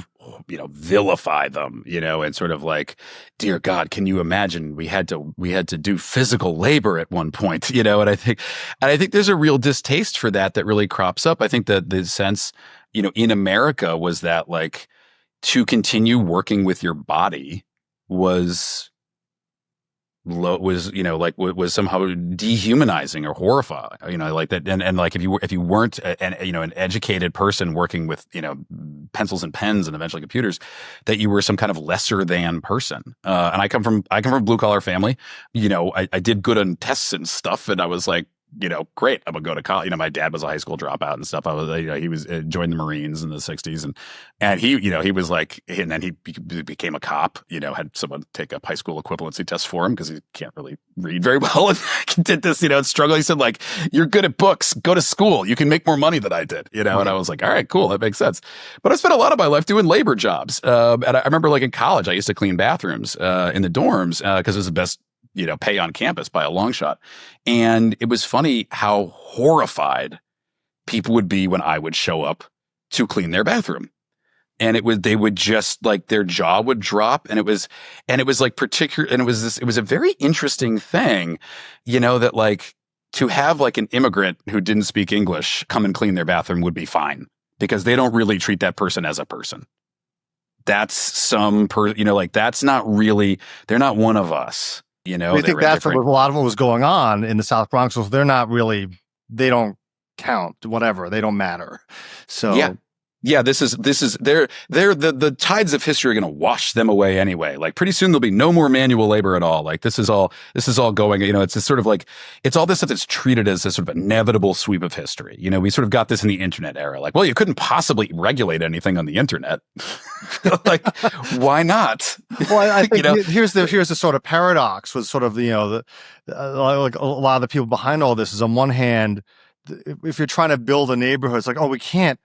vilify them, and sort of like, dear God, can you imagine we had to do physical labor at one point, and I think there's a real distaste for that really crops up. I think that the sense, in America was that like to continue working with your body was somehow dehumanizing or horrifying, like that. And like if you weren't an educated person working with, pencils and pens and eventually computers, that you were some kind of lesser than person. And I come from a blue collar family. I did good on tests and stuff. And I was like, great, I'm gonna go to college. My dad was a high school dropout and stuff. I was, he was joined the Marines in the 60s, and he was like, and then he became a cop. Had someone take a high school equivalency test for him because he can't really read very well, and did this, struggle. He said, like, you're good at books, go to school. You can make more money than I did, And I was like, all right, cool, that makes sense. But I spent a lot of my life doing labor jobs, and I remember like in college, I used to clean bathrooms in the dorms because it was the best pay on campus by a long shot. And it was funny how horrified people would be when I would show up to clean their bathroom. And they would just like, their jaw would drop. And it was like it was a very interesting thing, that like to have like an immigrant who didn't speak English come and clean their bathroom would be fine because they don't really treat that person as a person. That's that's not really, they're not one of us. I think that's what a lot of what was going on in the South Bronx. Was they don't count, whatever, they don't matter. So yeah, this is the tides of history are going to wash them away anyway. Like pretty soon there'll be no more manual labor at all. Like this is all going, it's just sort of like, it's all this stuff that's treated as a sort of inevitable sweep of history. We sort of got this in the internet era. Like, well, you couldn't possibly regulate anything on the internet. Like, why not? Well, I think here's the sort of paradox with sort of, like a lot of the people behind all this is, on one hand, if you're trying to build a neighborhood, it's like, oh, we can't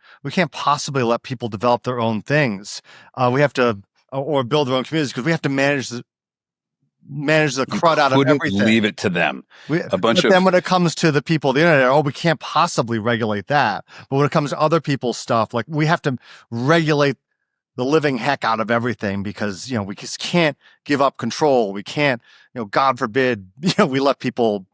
possibly let people develop their own things. We have to, or build their own communities, because we have to manage the crud out of everything. Leave it to them. Then when it comes to the people of the internet, we can't possibly regulate that. But when it comes to other people's stuff, like we have to regulate the living heck out of everything because, we just can't give up control. We can't, God forbid, we let people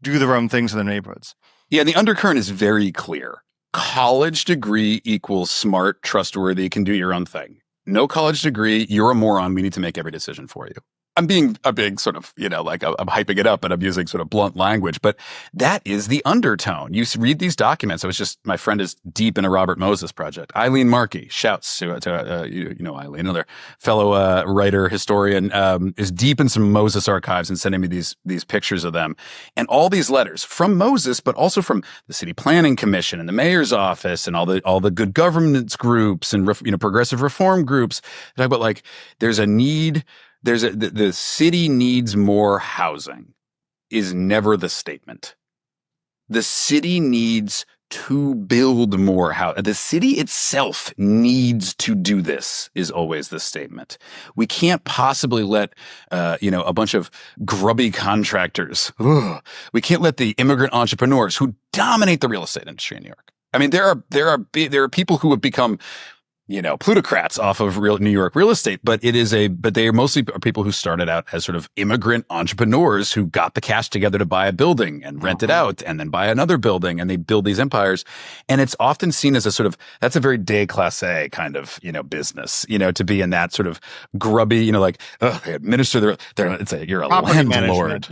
do their own things in their neighborhoods. Yeah, the undercurrent is very clear. College degree equals smart, trustworthy, can do your own thing. No college degree, you're a moron. We need to make every decision for you. I'm being a big sort of, like I'm hyping it up and I'm using sort of blunt language, but that is the undertone. You read these documents. My friend is deep in a Robert Moses project. Eileen Markey, shouts to Eileen, another fellow writer, historian, is deep in some Moses archives and sending me these pictures of them. And all these letters from Moses, but also from the City Planning Commission and the mayor's office and all the good governance groups and, progressive reform groups. Talk about like, there's a need. The city needs more housing is never the statement. The city needs to build more housing. The city itself needs to do this is always the statement. We can't possibly let, a bunch of grubby contractors. We can't let the immigrant entrepreneurs who dominate the real estate industry in New York. I mean, there are people who have become plutocrats off of New York real estate, but they are mostly people who started out as sort of immigrant entrepreneurs who got the cash together to buy a building and rent it out and then buy another building, and they build these empires. And it's often seen as that's a very déclassé kind of, business, to be in that sort of grubby, they administer you're a property landlord,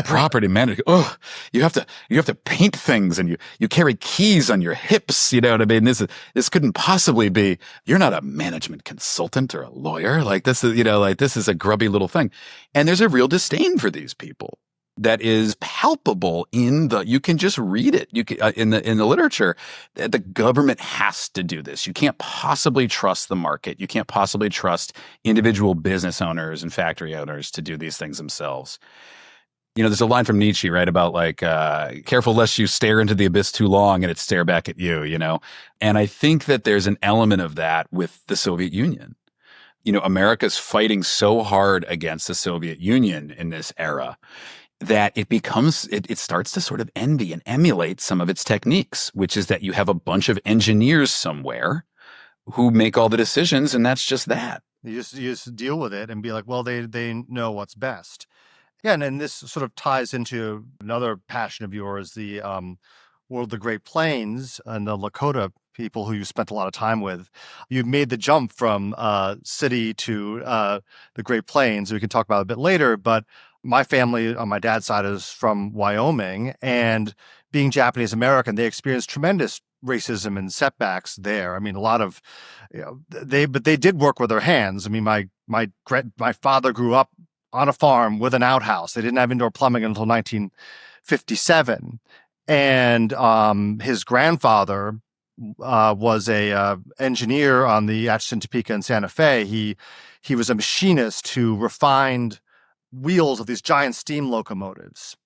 property manager. Oh, you have to paint things and you carry keys on your hips. You know what I mean? This couldn't possibly be. You're not a management consultant or a lawyer. Like this is, this is a grubby little thing. And there's a real disdain for these people that is palpable you can just read it. You can, in the literature, the government has to do this. You can't possibly trust the market. You can't possibly trust individual business owners and factory owners to do these things themselves. There's a line from Nietzsche, right, about like, careful lest you stare into the abyss too long and it stare back at you, And I think that there's an element of that with the Soviet Union. America's fighting so hard against the Soviet Union in this era that it starts to sort of envy and emulate some of its techniques, which is that you have a bunch of engineers somewhere who make all the decisions, and that's just that. You just deal with it and be like, well, they know what's best. Yeah, and this sort of ties into another passion of yours, the World of the Great Plains and the Lakota people who you spent a lot of time with. You made the jump from city to the Great Plains. We can talk about it a bit later, but my family on my dad's side is from Wyoming, and being Japanese American, they experienced tremendous racism and setbacks there. I mean, a lot of, they did work with their hands. I mean, my father grew up on a farm with an outhouse. They didn't have indoor plumbing until 1957. And his grandfather was a engineer on the Atchison, Topeka, and Santa Fe. He was a machinist who refined wheels of these giant steam locomotives.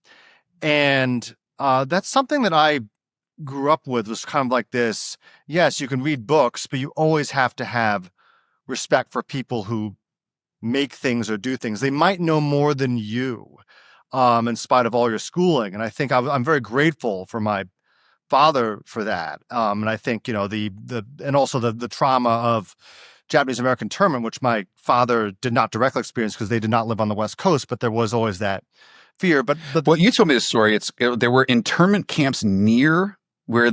And that's something that I grew up with, was kind of like this. Yes, you can read books, but you always have to have respect for people who make things or do things. They might know more than you, in spite of all your schooling. And I think I'm very grateful for my father for that. And I think, and also the trauma of Japanese American internment, which my father did not directly experience because they did not live on the West Coast, but there was always that fear. But well, you told me this story. There were internment camps near where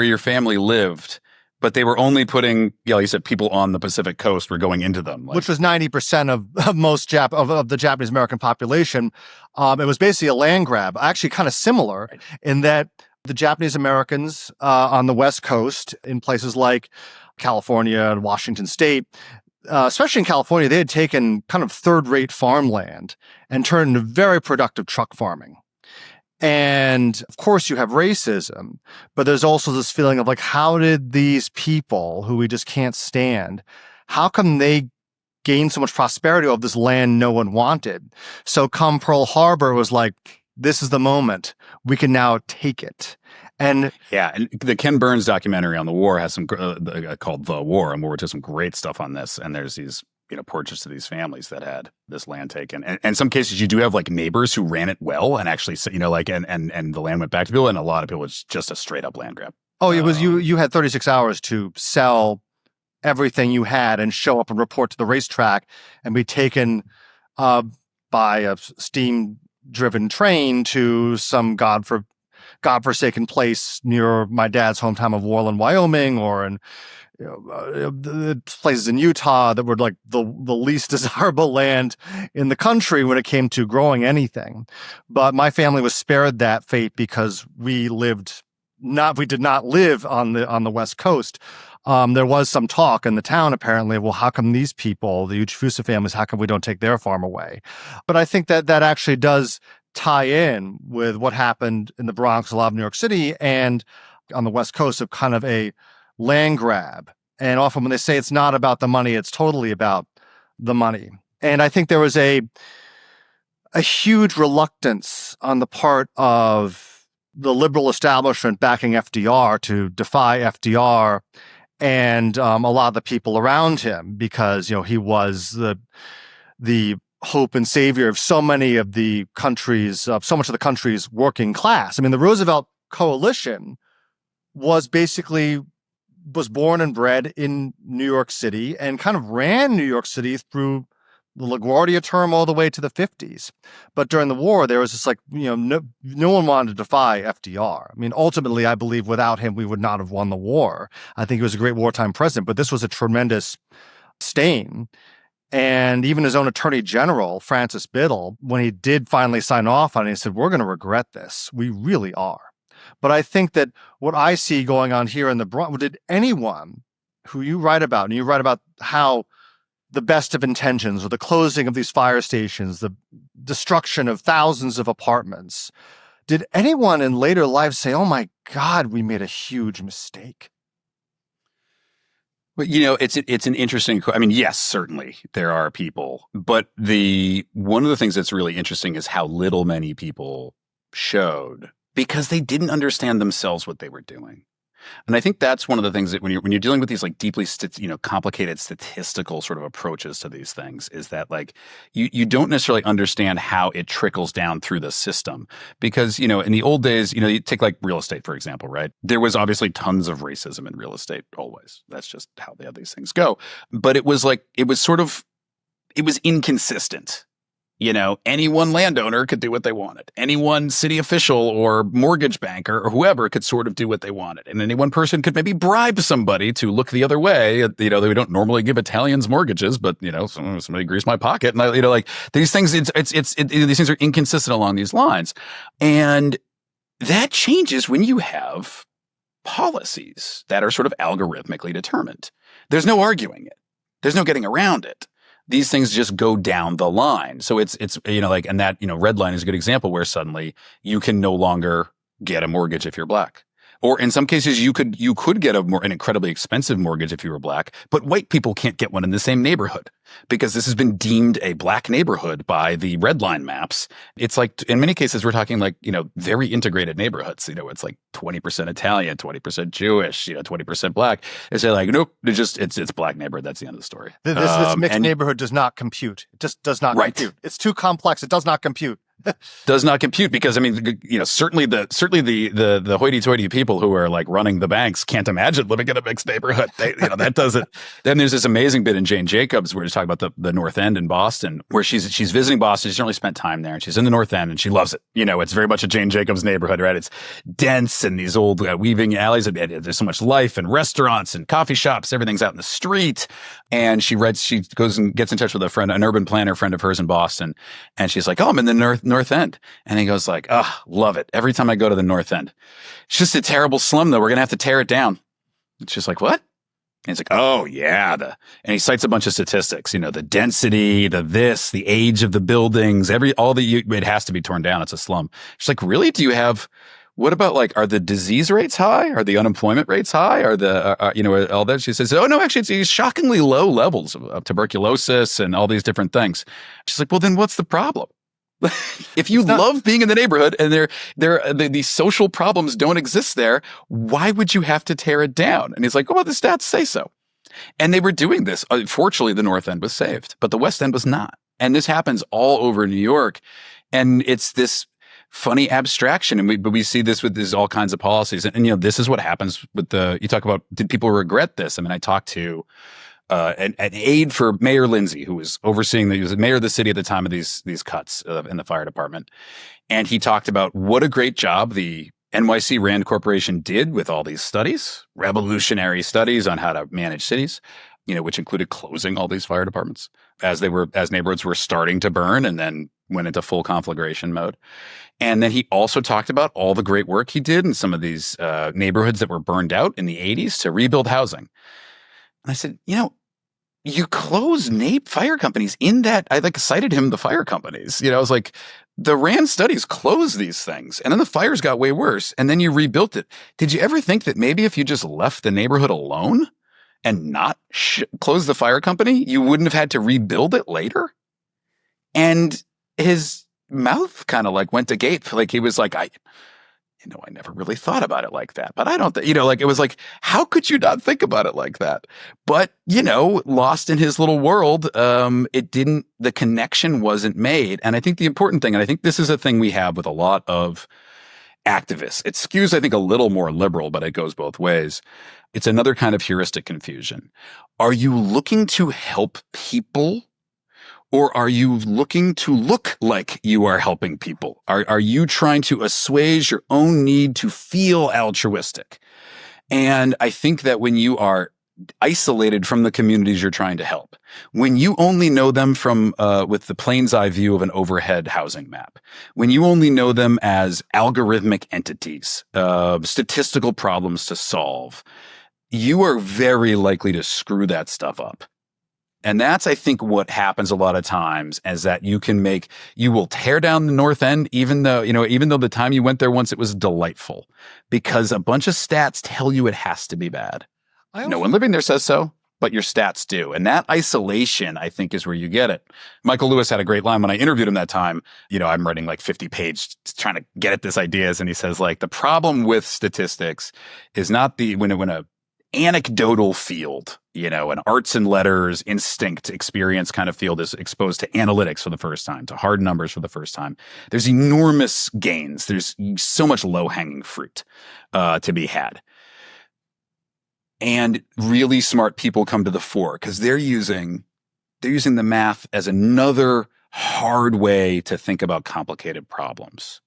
your family lived, but they were only putting, you said people on the Pacific coast were going into them. Which was 90% of most of the Japanese American population. It was basically a land grab, actually kind of similar in that the Japanese Americans on the West Coast, in places like California and Washington State, especially in California, they had taken kind of third-rate farmland and turned into very productive truck farming. And of course you have racism, but there's also this feeling of like, how did these people who we just can't stand, how come they gain so much prosperity of this land no one wanted? So come Pearl Harbor was like, this is the moment. We can now take it. And yeah, and the Ken Burns documentary on the war has some called The War, and we're doing some great stuff on this. And there's these portraits of these families that had this land taken. And in some cases, you do have like neighbors who ran it well and actually, and the land went back to people. And a lot of people, it's just a straight up land grab. Oh, it was you had 36 hours to sell everything you had and show up and report to the racetrack and be taken uh, by a steam-driven train to some godforsaken place near my dad's hometown of Worland, Wyoming, or in the places in Utah that were like the least desirable land in the country when it came to growing anything. But my family was spared that fate because we did not live on the West Coast. There was some talk in the town, apparently, well, how come these people, the Uchifusa families, how come we don't take their farm away? But I think that actually does tie in with what happened in the Bronx, a lot of New York City, and on the West Coast of kind of a land grab. And often when they say it's not about the money, it's totally about the money. And I think there was a huge reluctance on the part of the liberal establishment backing FDR to defy FDR and a lot of the people around him, because he was the hope and savior of so many of the country's, so much of the country's working class. I mean, the Roosevelt coalition was born and bred in New York City and kind of ran New York City through the LaGuardia term all the way to the 50s. But during the war, there was this no one wanted to defy FDR. I mean, ultimately, I believe without him, we would not have won the war. I think he was a great wartime president, but this was a tremendous stain. And even his own attorney general, Francis Biddle, when he did finally sign off on it, he said, we're going to regret this. We really are. But I think that what I see going on here in the Bronx, did anyone who you write about, and you write about how the best of intentions or the closing of these fire stations, the destruction of thousands of apartments, did anyone in later life say, oh my God, we made a huge mistake? Well, it's an interesting. I mean, yes, certainly there are people, but one of the things that's really interesting is how little many people showed, because they didn't understand themselves what they were doing. And I think that's one of the things that when you're dealing with these like deeply complicated statistical sort of approaches to these things, is that like you don't necessarily understand how it trickles down through the system. Because in the old days, you take like real estate, for example, right? There was obviously tons of racism in real estate always. That's just how these things go. But it was inconsistent. Any one landowner could do what they wanted. Any one city official or mortgage banker or whoever could sort of do what they wanted. And any one person could maybe bribe somebody to look the other way. We don't normally give Italians mortgages, but, somebody greased my pocket. And these things, these things are inconsistent along these lines. And that changes when you have policies that are sort of algorithmically determined. There's no arguing it. There's no getting around it. These things just go down the line. So it's and that, red line is a good example where suddenly you can no longer get a mortgage if you're black. Or in some cases, you could get an incredibly expensive mortgage if you were black, but white people can't get one in the same neighborhood because this has been deemed a black neighborhood by the red line maps. It's like, in many cases, we're talking like, very integrated neighborhoods. It's like 20% Italian, 20% Jewish, 20% black. It's like, nope, it's black neighborhood. That's the end of the story. This mixed neighborhood does not compute. It just does not compute. It's too complex. It does not compute. Does not compute because certainly the hoity-toity people who are like running the banks can't imagine living in a mixed neighborhood. That doesn't. Then there's this amazing bit in Jane Jacobs where she's talking about the North End in Boston, where she's visiting Boston. She's certainly spent time there, and she's in the North End, and she loves it. It's very much a Jane Jacobs neighborhood, right? It's dense and these old weaving alleys. There's so much life and restaurants and coffee shops. Everything's out in the street. And she goes and gets in touch with an urban planner friend of hers in Boston, and she's like, "Oh, I'm in the North End." And he goes like, "Oh, love it. Every time I go to the North End. It's just a terrible slum though. We're going to have to tear it down." It's just like, "What?" And he's like, "Oh yeah." And he cites a bunch of statistics, the density, the age of the buildings, it has to be torn down. It's a slum. She's like, "Really? What about are the disease rates high? Are the unemployment rates high? Are all that?" She says, "Oh no, actually it's shockingly low levels of tuberculosis and all these different things." She's like, "Well, then what's the problem?" If you love being in the neighborhood and these social problems don't exist there, why would you have to tear it down? And he's like, "Oh, well, the stats say so." And they were doing this. Fortunately, the North End was saved, but the West End was not. And this happens all over New York. And it's this funny abstraction. But we see this with all kinds of policies. And, this is what happens with you talk about, did people regret this? I mean, I talked to an aide for Mayor Lindsay, who was overseeing he was the mayor of the city at the time of these cuts in the fire department. And he talked about what a great job the NYC Rand Corporation did with all these studies, revolutionary studies on how to manage cities, which included closing all these fire departments as neighborhoods were starting to burn and then went into full conflagration mode. And then he also talked about all the great work he did in some of these neighborhoods that were burned out in the 80s to rebuild housing. And I said, you close fire companies in that. I cited him the fire companies. I was like, the Rand studies closed these things and then the fires got way worse and then you rebuilt it. Did you ever think that maybe if you just left the neighborhood alone and not close the fire company, you wouldn't have had to rebuild it later? And his mouth kind of went agape. He was like, I never really thought about it like that, but I don't think, it was like, how could you not think about it like that? But, lost in his little world, the connection wasn't made. And I think the important thing, and I think this is a thing we have with a lot of activists, it skews, I think, a little more liberal, but it goes both ways. It's another kind of heuristic confusion. Are you looking to help people? Or are you looking to look like you are helping people? Are you trying to assuage your own need to feel altruistic? And I think that when you are isolated from the communities you're trying to help, when you only know them from with the plain's eye view of an overhead housing map, when you only know them as algorithmic entities, statistical problems to solve, you are very likely to screw that stuff up. And that's, I think, what happens a lot of times is that you will tear down the North End, even though the time you went there once, it was delightful, because a bunch of stats tell you it has to be bad. No one living there says so, but your stats do. And that isolation, I think, is where you get it. Michael Lewis had a great line when I interviewed him that time. I'm writing 50 pages trying to get at this ideas. And he says, the problem with statistics is not when a anecdotal field, an arts and letters, instinct, experience kind of field is exposed to analytics for the first time, to hard numbers for the first time. There's enormous gains. There's so much low-hanging fruit to be had. And really smart people come to the fore because they're using the math as another hard way to think about complicated problems.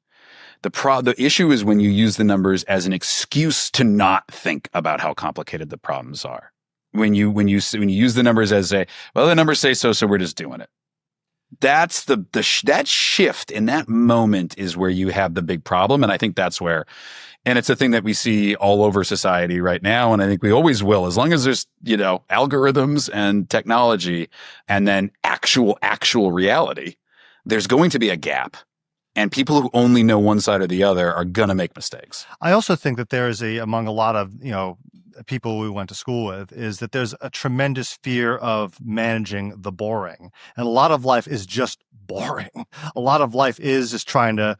The issue is when you use the numbers as an excuse to not think about how complicated the problems are. When you use the numbers as the numbers say so we're just doing it. That's that shift in that moment is where you have the big problem. And I think that's where, and it's a thing that we see all over society right now. And I think we always will, as long as there's, algorithms and technology and then actual reality, there's going to be a gap. And people who only know one side or the other are going to make mistakes. I also think that there is among a lot of, people we went to school with, is that there's a tremendous fear of managing the boring. And a lot of life is just boring. A lot of life is just trying to,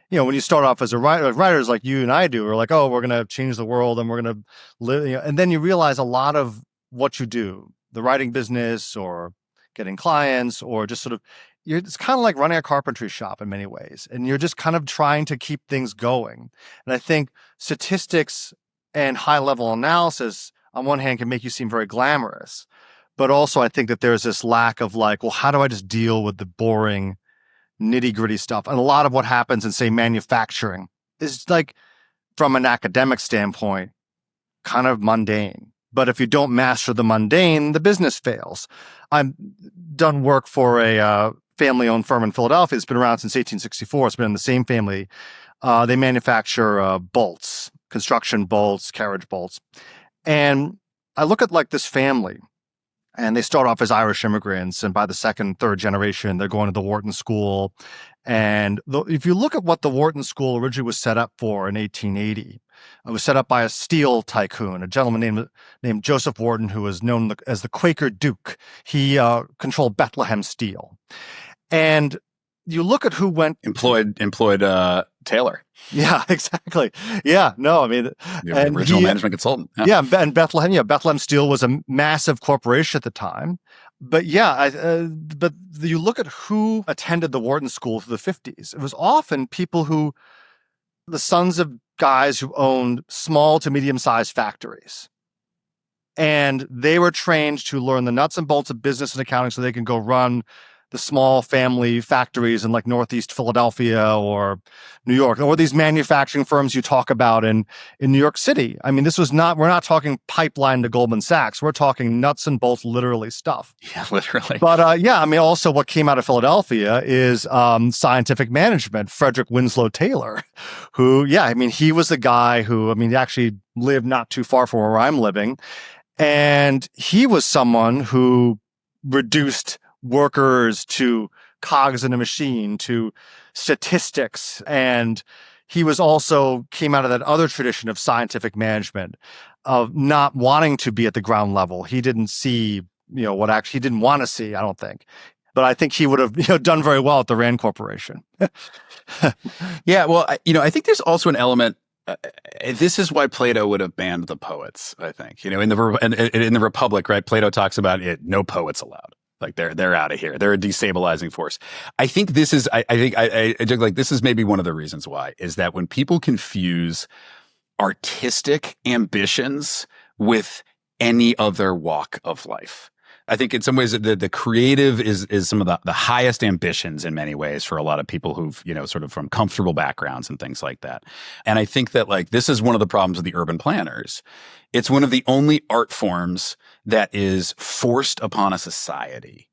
when you start off as a writer, writers like you and I do, are like, oh, we're going to change the world and we're going to live, and then you realize a lot of what you do, the writing business or getting clients or just sort of, it's kind of like running a carpentry shop in many ways. And you're just kind of trying to keep things going. And I think statistics and high-level analysis, on one hand, can make you seem very glamorous. But also, I think that there's this lack of how do I just deal with the boring, nitty-gritty stuff? And a lot of what happens in, say, manufacturing is, from an academic standpoint, kind of mundane. But if you don't master the mundane, the business fails. I've done work for a family-owned firm in Philadelphia. It's been around since 1864. It's been in the same family. They manufacture bolts, construction bolts, carriage bolts. And I look at this family, and they start off as Irish immigrants. And by the second, third generation, they're going to the Wharton School. And if you look at what the Wharton School originally was set up for in 1880, it was set up by a steel tycoon, a gentleman named Joseph Wharton, who was known as the Quaker Duke. He controlled Bethlehem Steel. And you look at who went employed Taylor. Yeah, exactly. Yeah, no, I mean, the original management consultant. Yeah, and Bethlehem Steel was a massive corporation at the time. but yeah, but you look at who attended the Wharton School through the 50s. It was often people who, the sons of guys who owned small to medium sized factories. And they were trained to learn the nuts and bolts of business and accounting so they can go run the small family factories in like Northeast Philadelphia or New York, or these manufacturing firms you talk about in New York City. I mean, we're not talking pipeline to Goldman Sachs. We're talking nuts and bolts, literally stuff. Yeah, literally. But yeah, I mean, also what came out of Philadelphia is scientific management. Frederick Winslow Taylor, who, yeah, I mean, he was the guy who, I mean, he actually lived not too far from where I'm living. And he was someone who reduced workers to cogs in a machine, to statistics. And he was also came out of that other tradition of scientific management, of not wanting to be at the ground level. He didn't see, what actually he didn't want to see, I don't think. But I think he would have done very well at the Rand Corporation. Yeah, well, I think there's also an element. This is why Plato would have banned the poets. I think in the Republic, right? Plato talks about it. No poets allowed. Like they're out of here. They're a destabilizing force. I think this is. I think like this is maybe one of the reasons why is that when people confuse artistic ambitions with any other walk of life. I think in some ways the creative is some of the highest ambitions in many ways for a lot of people who've, sort of from comfortable backgrounds and things like that. And I think that like this is one of the problems with the urban planners. It's one of the only art forms that is forced upon a society.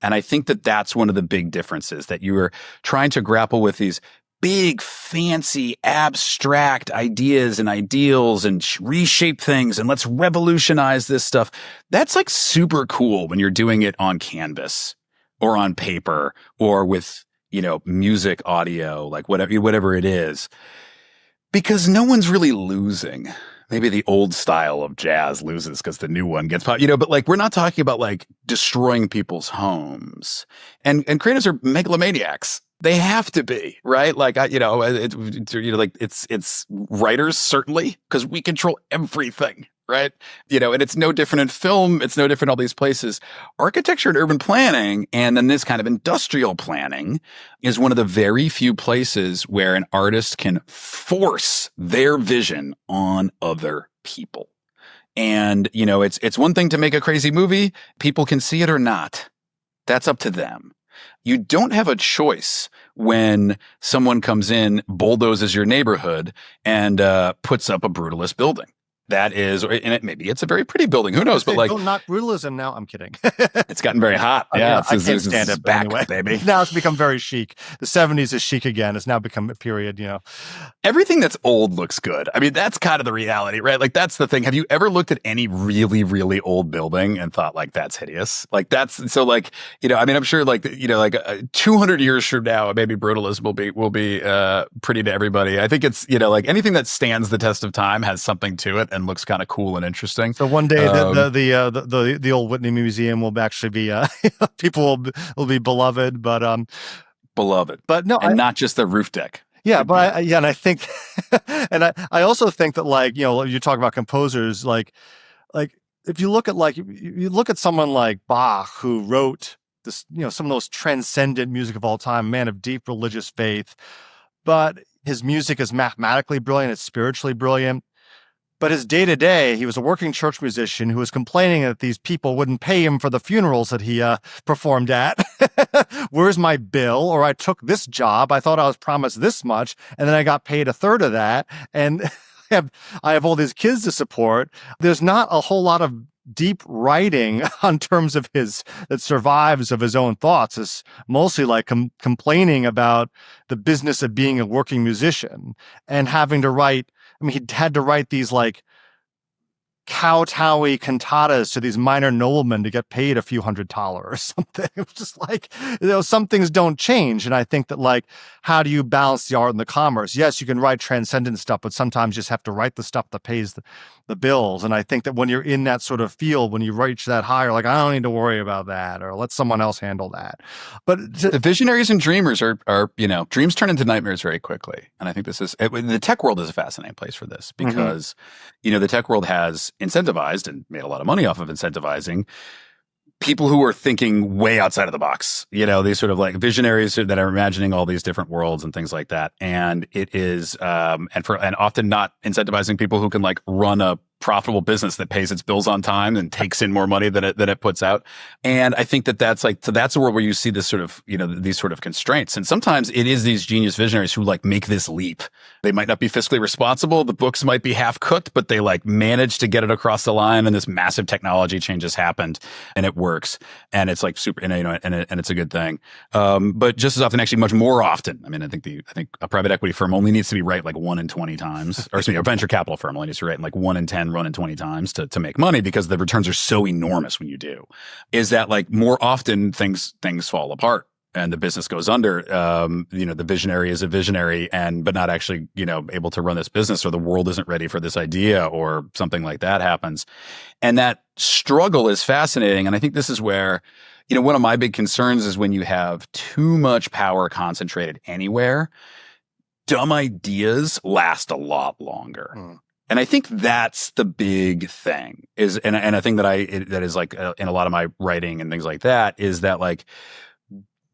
And I think that that's one of the big differences, that you are trying to grapple with these big, fancy, abstract ideas and ideals and reshape things and let's revolutionize this stuff. That's like super cool when you're doing it on canvas or on paper or with, music, audio, like whatever it is, because no one's really losing. Maybe the old style of jazz loses because the new one gets pop, but like we're not talking about like destroying people's homes, and creators are megalomaniacs. They have to be, right? Like, it's writers, certainly, because we control everything, right? And it's no different in film. It's no different in all these places. Architecture and urban planning, and then this kind of industrial planning, is one of the very few places where an artist can force their vision on other people. And, it's one thing to make a crazy movie. People can see it or not. That's up to them. You don't have a choice when someone comes in, bulldozes your neighborhood, and puts up a brutalist building. That is, and maybe it's a very pretty building. Who knows? But like, don't knock brutalism now. I'm kidding. It's gotten very hot. Yeah, I can't stand it. Back, anyway. Baby. Now it's become very chic. The 70s is chic again. It's now become a period. Everything that's old looks good. I mean, that's kind of the reality, right? Like that's the thing. Have you ever looked at any really, really old building and thought like that's hideous? Like that's so like I mean, I'm sure like 200 years from now, maybe brutalism will be pretty to everybody. I think it's like anything that stands the test of time has something to it and looks kind of cool and interesting. So one day the old Whitney Museum will actually be people will be beloved, but beloved, but no, not just the roof deck. Yeah, but and I think, and I also think that like you talk about composers like if you look at you look at someone like Bach, who wrote this some of those transcendent music of all time, man of deep religious faith, but his music is mathematically brilliant, it's spiritually brilliant. But his day-to-day, he was a working church musician who was complaining that these people wouldn't pay him for the funerals that he performed at. Where's my bill? Or I took this job. I thought I was promised this much, and then I got paid a third of that. And I have all these kids to support. There's not a whole lot of deep writing on terms of that survives of his own thoughts. It's mostly like complaining about the business of being a working musician and having to write. I mean, he had to write these like kowtowy cantatas to these minor noblemen to get paid a few $100 or something. It was just like, some things don't change. And I think that like, how do you balance the art and the commerce? Yes, you can write transcendent stuff, but sometimes you just have to write the stuff that pays the bills. And I think that when you're in that sort of field, when you reach that higher, like, I don't need to worry about that, or let someone else handle that. But the visionaries and dreamers are dreams turn into nightmares very quickly. And I think the tech world is a fascinating place for this because, the tech world has incentivized and made a lot of money off of incentivizing people who are thinking way outside of the box, these sort of like visionaries that are imagining all these different worlds and things like that. And it is, and often not incentivizing people who can like run a profitable business that pays its bills on time and takes in more money than it puts out. And I think that's like, so that's a world where you see this sort of, these sort of constraints. And sometimes it is these genius visionaries who like make this leap. They might not be fiscally responsible. The books might be half cooked, but they like manage to get it across the line, and this massive technology change has happened and it works. And it's like super, and it's a good thing. But just as often, actually much more often, I mean, I think a private equity firm only needs to be right like 1 in 20 times, or excuse me, a venture capital firm only needs to be right like 1 in 10, run in 20 times to make money, because the returns are so enormous when you do. Is that like more often things fall apart and the business goes under. The visionary is a visionary but not actually, able to run this business, or the world isn't ready for this idea, or something like that happens. And that struggle is fascinating. And I think this is where, one of my big concerns is when you have too much power concentrated anywhere, dumb ideas last a lot longer. Mm. And I think that's the big thing and I think that is like in a lot of my writing and things like that, is that like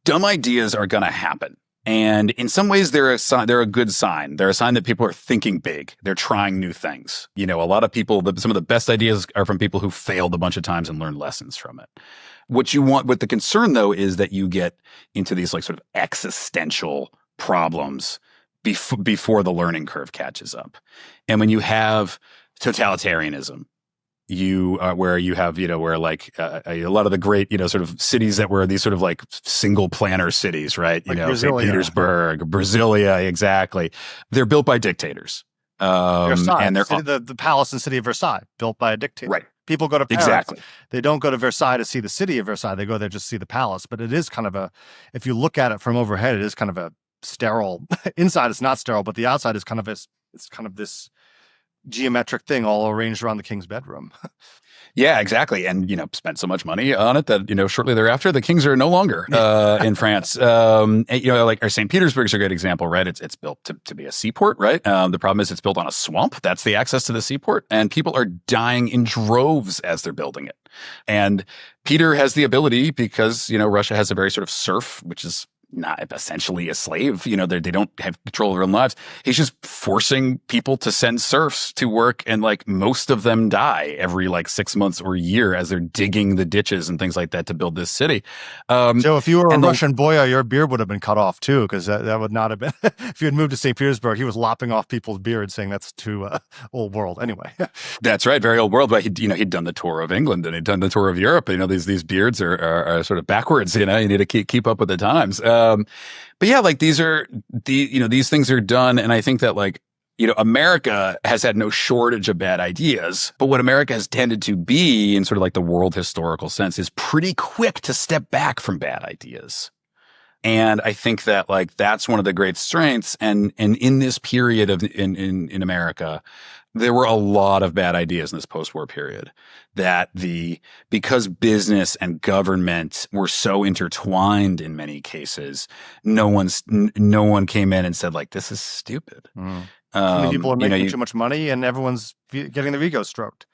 dumb ideas are going to happen. And in some ways they're a good sign. They're a sign that people are thinking big. They're trying new things. A lot of people, some of the best ideas are from people who failed a bunch of times and learned lessons from it. What the concern though, is that you get into these like sort of existential problems before the learning curve catches up. And when you have totalitarianism, where you have, where like a lot of the great, sort of cities that were these sort of like single planner cities, right? Like St. Petersburg, Brasilia, exactly. They're built by dictators. Versailles, and they're the palace and city of Versailles, built by a dictator. Right. People go to Paris. Exactly. They don't go to Versailles to see the city of Versailles. They go there just to see the palace. But it is kind of if you look at it from overhead, it is kind of a sterile. Inside it's not sterile, but the outside is kind of this geometric thing all arranged around the king's bedroom. Yeah, exactly. And, spent so much money on it that, shortly thereafter, the kings are no longer in France. Like our St. Petersburg's a great example, right? It's built to be a seaport, right? The problem is it's built on a swamp. That's the access to the seaport. And people are dying in droves as they're building it. And Peter has the ability, because, Russia has a very sort of serf, which is not essentially a slave, they don't have control of their own lives. He's just forcing people to send serfs to work, and like most of them die every like 6 months or a year as they're digging the ditches and things like that to build this city. So if you were a Russian boyar, your beard would have been cut off too, because that would not have been. If you had moved to St. Petersburg, he was lopping off people's beards, saying that's too old world. Anyway, that's right, very old world. But he'd done the tour of England and he'd done the tour of Europe. These beards are sort of backwards. You need to keep up with the times. But yeah, like these things are done. And I think that like, America has had no shortage of bad ideas, but what America has tended to be in sort of like the world historical sense is pretty quick to step back from bad ideas. And I think that like, that's one of the great strengths. And in this period in America, there were a lot of bad ideas in this post-war period because business and government were so intertwined in many cases, no one came in and said like, this is stupid. Mm. Many people are making too much money and everyone's getting their ego stroked.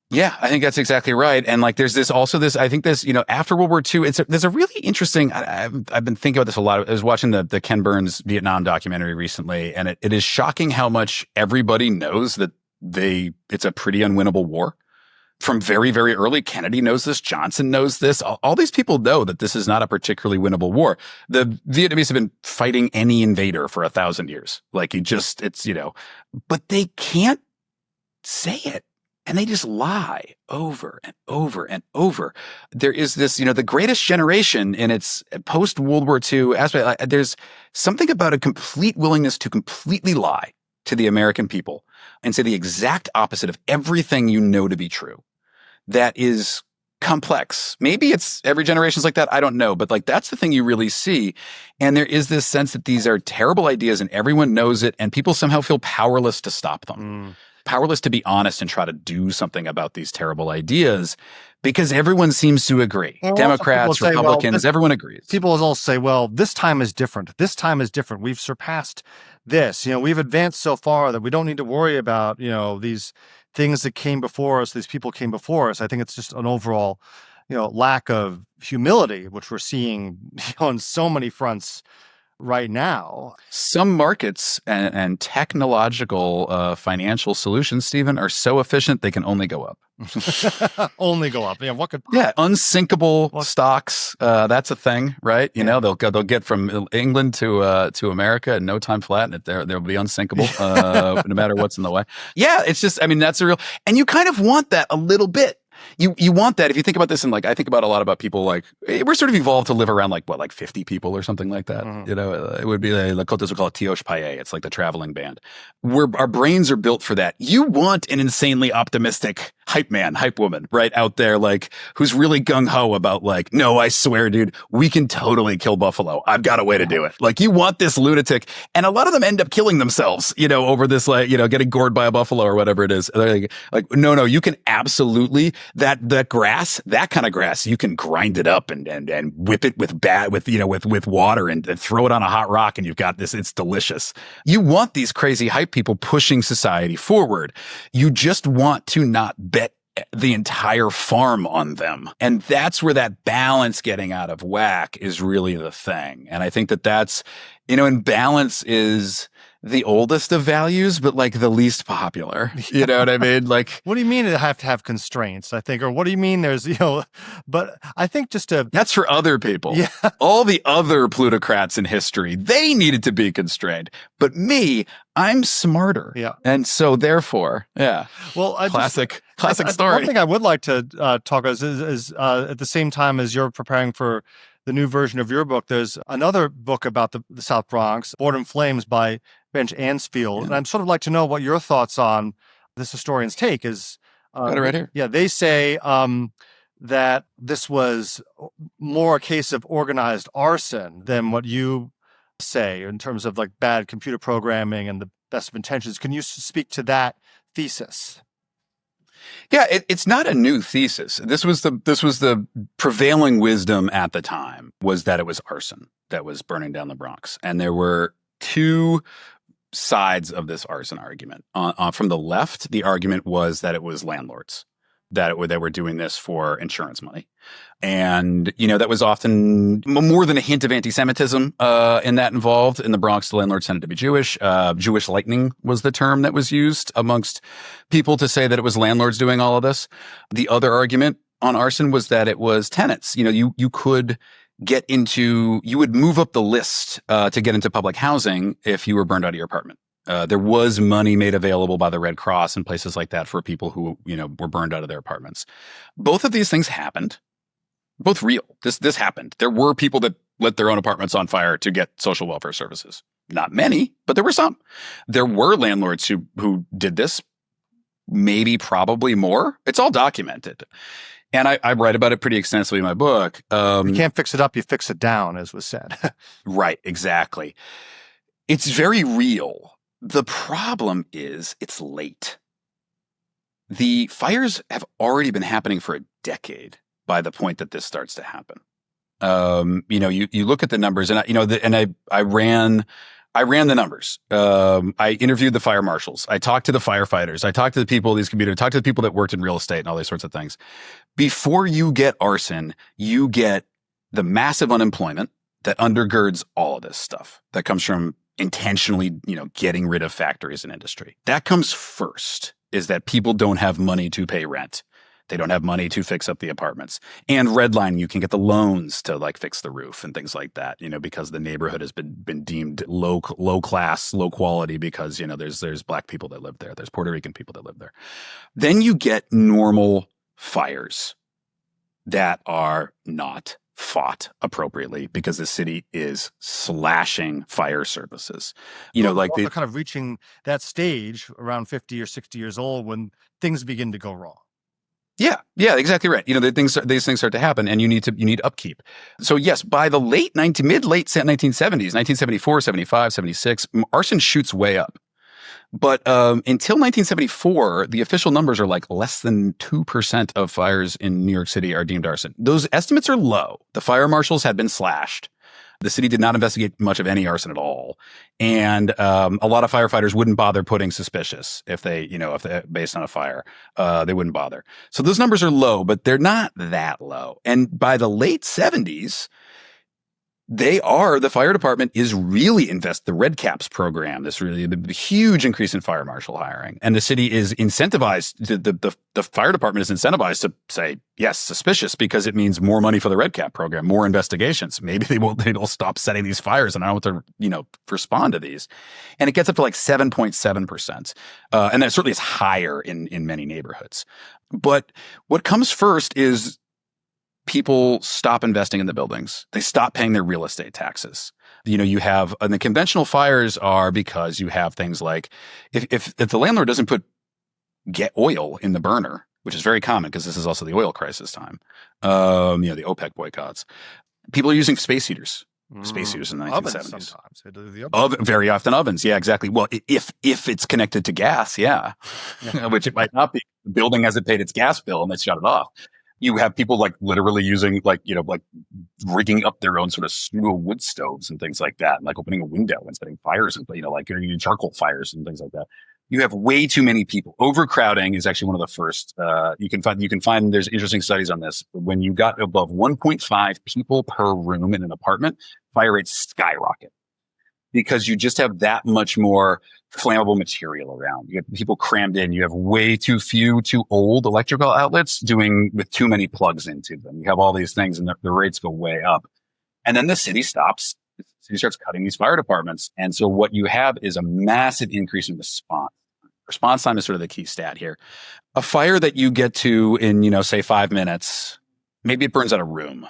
Yeah, I think that's exactly right. And like, there's I think after World War II, there's a really interesting, I've been thinking about this a lot. I was watching the Ken Burns Vietnam documentary recently, and it is shocking how much everybody knows that it's a pretty unwinnable war. From very, very early, Kennedy knows this, Johnson knows this. All these people know that this is not a particularly winnable war. The Vietnamese have been fighting any invader for 1,000 years. Like but they can't say it. And they just lie over and over and over. There is this, the greatest generation in its post-World War II aspect. There's something about a complete willingness to completely lie to the American people and say the exact opposite of everything you know to be true. That is complex. Maybe it's every generation's like that. I don't know. But like, that's the thing you really see. And there is this sense that these are terrible ideas and everyone knows it. And people somehow feel powerless to stop them. Powerless to be honest and try to do something about these terrible ideas, because everyone seems to agree. Well, Democrats, Republicans, everyone agrees. People will say, well, this time is different. This time is different. We've surpassed this. We've advanced so far that we don't need to worry about, these things that came before us, these people came before us. I think it's just an overall lack of humility, which we're seeing on so many fronts right now. Some markets and technological financial solutions, Stephen, are so efficient they can only go up. Only go up. Yeah, what could? Yeah, unsinkable stocks. That's a thing, right? They'll get from England to America in no time flat, and they'll be unsinkable, no matter what's in the way. Yeah, it's just, I mean, that's a real, and you kind of want that a little bit. You want that if you think about this, and I think about a lot about people we're sort of evolved to live around 50 people or something like that. Mm-hmm. It would be Lakotas would call it Tioche Paye. It's like the traveling band. Our brains are built for that. You want an insanely optimistic hype man, hype woman, right out there, who's really gung ho about no, I swear, dude, we can totally kill buffalo. I've got a way to do it. You want this lunatic, and a lot of them end up killing themselves, over this, getting gored by a buffalo or whatever it is. They're no, you can absolutely. That grass, that kind of grass, you can grind it up and whip it with water and throw it on a hot rock, and you've got this. It's delicious. You want these crazy hype people pushing society forward. You just want to not bet the entire farm on them. And that's where that balance getting out of whack is really the thing. And I think that's, and balance is the oldest of values, but the least popular. You know what I mean? What do you mean it have to have constraints, I think? Or what do you mean there's, but I think that's for other people. Yeah. All the other plutocrats in history, they needed to be constrained. But me, I'm smarter. Yeah. And so therefore, yeah. Well, classic story. One thing I would like to talk about is at the same time as you're preparing for the new version of your book, there's another book about the South Bronx, Born in Flames by Benj Ansfield. Yeah. And I'd sort of like to know what your thoughts on this historian's take is. Got it right here. Yeah, they say that this was more a case of organized arson than what you say in terms of bad computer programming and the best of intentions. Can you speak to that thesis? Yeah, it's not a new thesis. This was the prevailing wisdom at the time, was that it was arson that was burning down the Bronx. And there were two sides of this arson argument. From the left, the argument was that it was landlords, that they were doing this for insurance money. And, that was often more than a hint of anti-Semitism in that involved. In the Bronx, the landlords tended to be Jewish. Jewish lightning was the term that was used amongst people to say that it was landlords doing all of this. The other argument on arson was that it was tenants. You could you would move up the list to get into public housing if you were burned out of your apartment. There was money made available by the Red Cross and places like that for people who, were burned out of their apartments. Both of these things happened. Both real. This happened. There were people that lit their own apartments on fire to get social welfare services. Not many, but there were some. There were landlords who did this. Maybe, probably more. It's all documented. And I write about it pretty extensively in my book. You can't fix it up, you fix it down, as was said. Right, exactly. It's very real. The problem is it's late. The fires have already been happening for a decade by the point that this starts to happen. You look at the numbers, and I ran the numbers. I interviewed the fire marshals. I talked to the firefighters. I talked to the people, talked to the people that worked in real estate and all these sorts of things. Before you get arson, you get the massive unemployment that undergirds all of this stuff that comes from intentionally, getting rid of factories and industry. That comes first, is that people don't have money to pay rent. They don't have money to fix up the apartments. And redlining, you can get the loans to fix the roof and things like that, because the neighborhood has been deemed low class, low quality because, there's black people that live there. There's Puerto Rican people that live there. Then you get normal fires that are not fought appropriately because the city is slashing fire services. They're kind of reaching that stage around 50 or 60 years old when things begin to go wrong. Yeah, exactly right. These things start to happen, and you need upkeep. So yes, by the mid-late 1970s, 1974, 75, 76, arson shoots way up. But until 1974, the official numbers are less than 2% of fires in New York City are deemed arson. Those estimates are low. The fire marshals had been slashed. The city did not investigate much of any arson at all. And a lot of firefighters wouldn't bother putting suspicious if they based on a fire, they wouldn't bother. So those numbers are low, but they're not that low. And by the late 70s, the fire department is really the Red Caps program, this really the huge increase in fire marshal hiring. And the city is incentivized, the fire department is incentivized to say, yes, suspicious, because it means more money for the Red Cap program, more investigations. Maybe they'll stop setting these fires and I don't want to, respond to these. And it gets up to like 7.7%. And that certainly is higher in many neighborhoods. But what comes first is people stop investing in the buildings. They stop paying their real estate taxes. You have, and the conventional fires are because you have things like, if the landlord doesn't get oil in the burner, which is very common because this is also the oil crisis time, the OPEC boycotts, people are using space heaters. Space heaters in the 1970s. Ovens sometimes. Very often ovens. Yeah, exactly. Well, if it's connected to gas, yeah. Which it might not be. The building hasn't paid its gas bill and they shut it off. You have people like literally using like rigging up their own sort of wood stoves and things like that, and like opening a window and setting fires and like charcoal fires and things like that. You have way too many people. Overcrowding is actually one of the first. You can find there's interesting studies on this. When you got above 1.5 people per room in an apartment, fire rates skyrocket because you just have that much more flammable material around. You have people crammed in. You have way too few, too old electrical outlets with too many plugs into them. You have all these things and the rates go way up. And then the city stops. The city starts cutting these fire departments. And so what you have is a massive increase in response. Response time is sort of the key stat here. A fire that you get to in, say 5 minutes, maybe it burns out a room.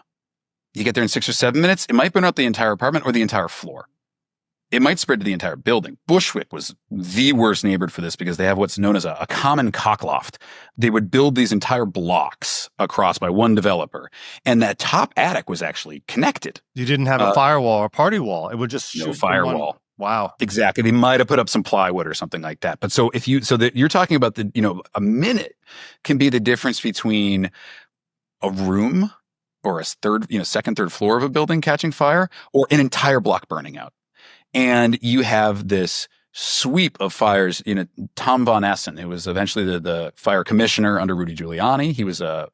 You get there in 6 or 7 minutes, it might burn out the entire apartment or the entire floor. It might spread to the entire building. Bushwick was the worst neighborhood for this because they have what's known as a common cockloft. They would build these entire blocks across by one developer. And that top attic was actually connected. You didn't have a firewall or party wall. It would just shoot no firewall. Wow. Exactly. They might have put up some plywood or something like that. But so you're talking about a minute can be the difference between a room or a second, third floor of a building catching fire or an entire block burning out. And you have this sweep of fires. Tom Von Essen, who was eventually the fire commissioner under Rudy Giuliani. He was a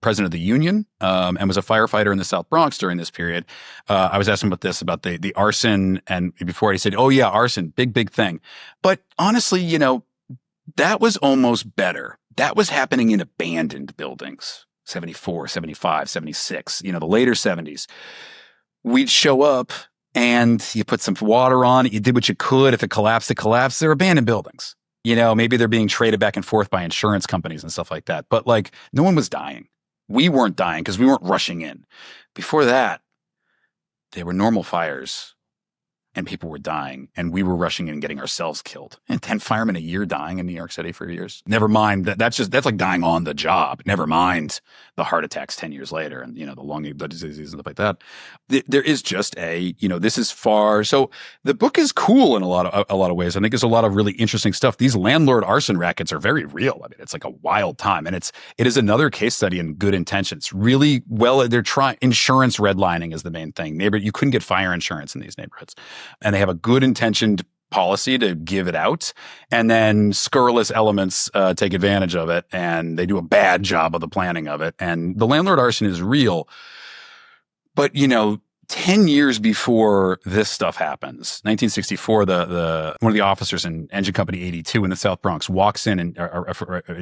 president of the union and was a firefighter in the South Bronx during this period. I was asking about the arson, and before he said, "Oh yeah, arson, big thing." But honestly, that was almost better. That was happening in abandoned buildings, 74, 75, 76. The later 70s. We'd show up. And you put some water on it. You did what you could. If it collapsed, it collapsed. They're abandoned buildings. Maybe they're being traded back and forth by insurance companies and stuff like that. But no one was dying. We weren't dying because we weren't rushing in. Before that, they were normal fires and people were dying and we were rushing in and getting ourselves killed. And 10 firemen a year dying in New York City for years. Never mind that's like dying on the job. Never mind the heart attacks 10 years later and, the lung blood disease and stuff like that. There is just this is far. So the book is cool in a lot of ways. I think there's a lot of really interesting stuff. These landlord arson rackets are very real. I mean, it's like a wild time. And it is another case study in good intentions. Really well, they're trying, insurance redlining is the main thing. You couldn't get fire insurance in these neighborhoods. And they have a good intentioned policy to give it out. And then scurrilous elements take advantage of it. And they do a bad job of the planning of it. And the landlord arson is real. But, 10 years before this stuff happens, 1964, one of the officers in Engine Company 82 in the South Bronx walks in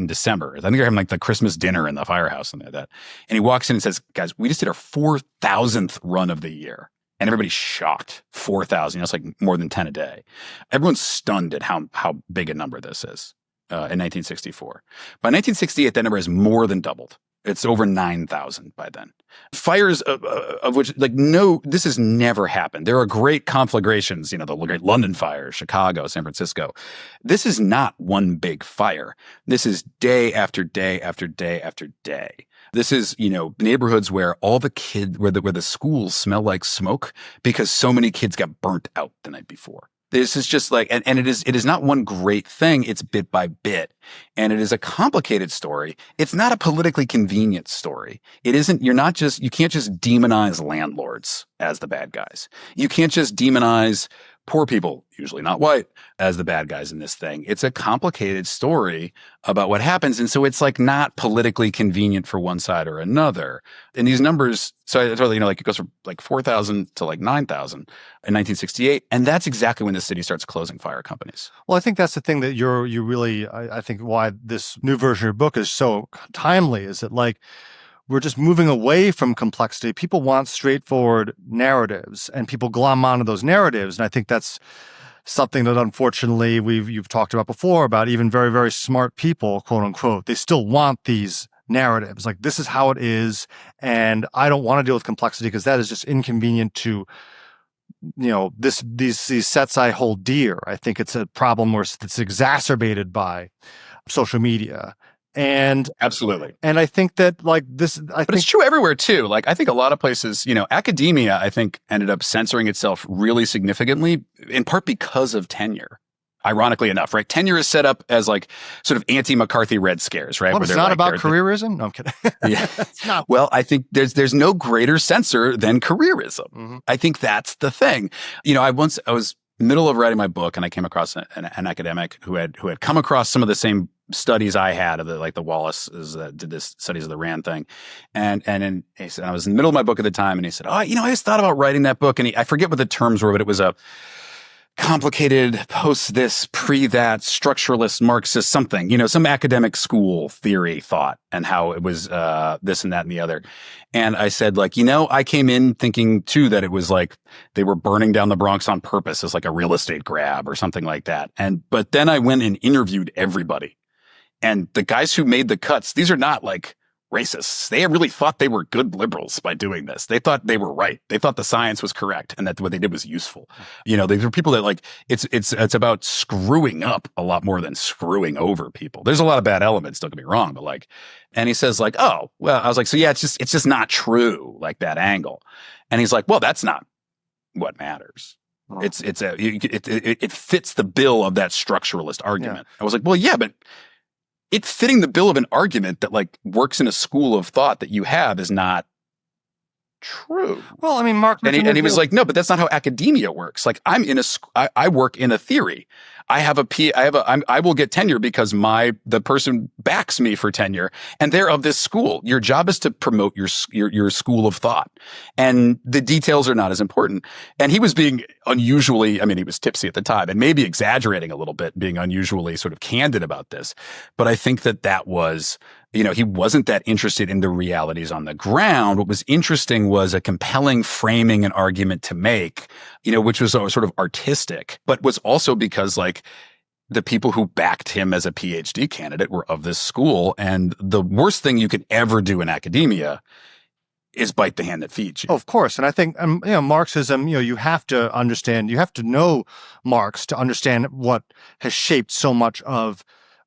December. I think they're having like the Christmas dinner in the firehouse, something like that. And he walks in and says, "Guys, we just did our 4,000th run of the year." And everybody's shocked. 4,000. It's like more than 10 a day. Everyone's stunned at how big a number this is in 1964. By 1968, that number has more than doubled. It's over 9,000 by then. Fires of which, this has never happened. There are great conflagrations, the great London fire, Chicago, San Francisco. This is not one big fire. This is day after day after day after day. This is, neighborhoods where all the kids, where the schools smell like smoke because so many kids got burnt out the night before. This is just like, and it is not one great thing. It's bit by bit. And it is a complicated story. It's not a politically convenient story. It isn't, you can't just demonize landlords as the bad guys. You can't just demonize poor people, usually not white, as the bad guys in this thing. It's a complicated story about what happens. And so it's like not politically convenient for one side or another. And these numbers, so I told you, like it goes from like 4,000 to like 9,000 in 1968. And that's exactly when the city starts closing fire companies. Well, I think that's the thing that you really, I think why this new version of your book is so timely is that like, we're just moving away from complexity. People want straightforward narratives, and people glom onto those narratives. And I think that's something that unfortunately you've talked about before, about even very, very smart people, quote unquote. They still want these narratives. Like, this is how it is, and I don't want to deal with complexity because that is just inconvenient to, these sets I hold dear. I think it's a problem where it's exacerbated by social media. And absolutely. And I think that like this, but it's true everywhere too. Like I think a lot of places, academia, I think ended up censoring itself really significantly in part because of tenure. Ironically enough, right? Tenure is set up as like sort of anti-McCarthy Red Scares, right? Well, it's not about careerism? No, I'm kidding. Yeah. It's not. Well, I think there's no greater censor than careerism. Mm-hmm. I think that's the thing. I was middle of writing my book and I came across an academic who had come across some of the same studies I had of the Wallace's that did this studies of the Rand thing. And he said, I was in the middle of my book at the time and he said, I just thought about writing that book. And I forget what the terms were, but it was a complicated post this, pre that, structuralist, Marxist something, some academic school theory thought and how it was this and that and the other. And I said, I came in thinking too that it was like they were burning down the Bronx on purpose as like a real estate grab or something like that. But then I went and interviewed everybody. And the guys who made the cuts, these are not like racists. They really thought they were good liberals by doing this. They thought they were right. They thought the science was correct and that what they did was useful. These are people that like, it's about screwing up a lot more than screwing over people. There's a lot of bad elements, don't get me wrong, but and he says like, oh, well, I was like, so yeah, it's just not true, like that angle. And he's like, well, that's not what matters. Oh. It fits the bill of that structuralist argument. Yeah. I was like, well, yeah, but it fitting the bill of an argument that like works in a school of thought that you have is not true. Well, I mean, Mark, and he was like, no, but that's not how academia works. Like I work in a theory. I will get tenure because the person backs me for tenure and they're of this school. Your job is to promote your school of thought and the details are not as important. And he was being unusually, he was tipsy at the time and maybe exaggerating a little bit, being unusually sort of candid about this. But I think that was, he wasn't that interested in the realities on the ground. What was interesting was a compelling framing and argument to make, which was sort of artistic, but was also because like the people who backed him as a PhD candidate were of this school. And the worst thing you could ever do in academia is bite the hand that feeds you. Oh, of course. And I think, Marxism, you have to understand, you have to know Marx to understand what has shaped so much of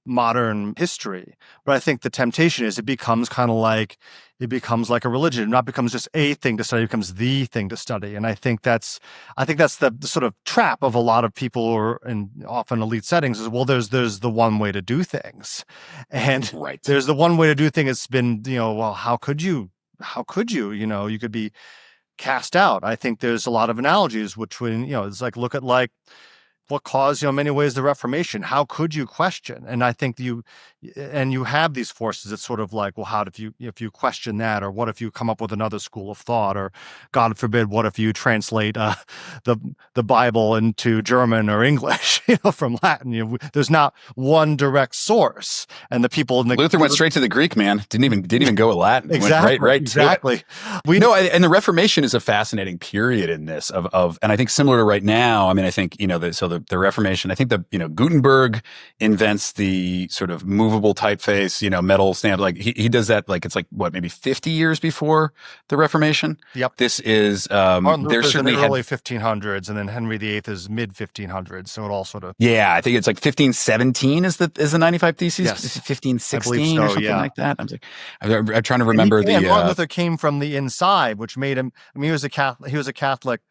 modern history. But I think the temptation is it becomes like a religion. It not becomes just a thing to study, it becomes the thing to study. And I think that's the sort of trap of a lot of people who are in often elite settings is, well, there's the one way to do things. And right. There's the one way to do things. It's been, well, how could you, you could be cast out. I think there's a lot of analogies between, it's like, look at like what caused, in many ways, the Reformation. How could you question? And I think you have these forces. It's sort of like, well, if you question that, or what if you come up with another school of thought, or God forbid, what if you translate the Bible into German or English, from Latin? There's not one direct source, and the people in the Luther went straight to the Greek, man. Didn't even go with Latin. Exactly, right. Exactly. And the Reformation is a fascinating period in this of, and I think similar to right now. I think the Reformation, I think Gutenberg invents the sort of movable typeface, metal stamp. Like he does that, like it's like what, maybe 50 years before the Reformation. Yep. This is Martin Luther's in the early 1500s, and then Henry VIII is mid 1500s. So it all sort of I think it's like 1517 is the 95 Theses. Yes. 1516 or something like that. I'm trying to remember Martin Luther came from the inside, which made him. He was a Catholic.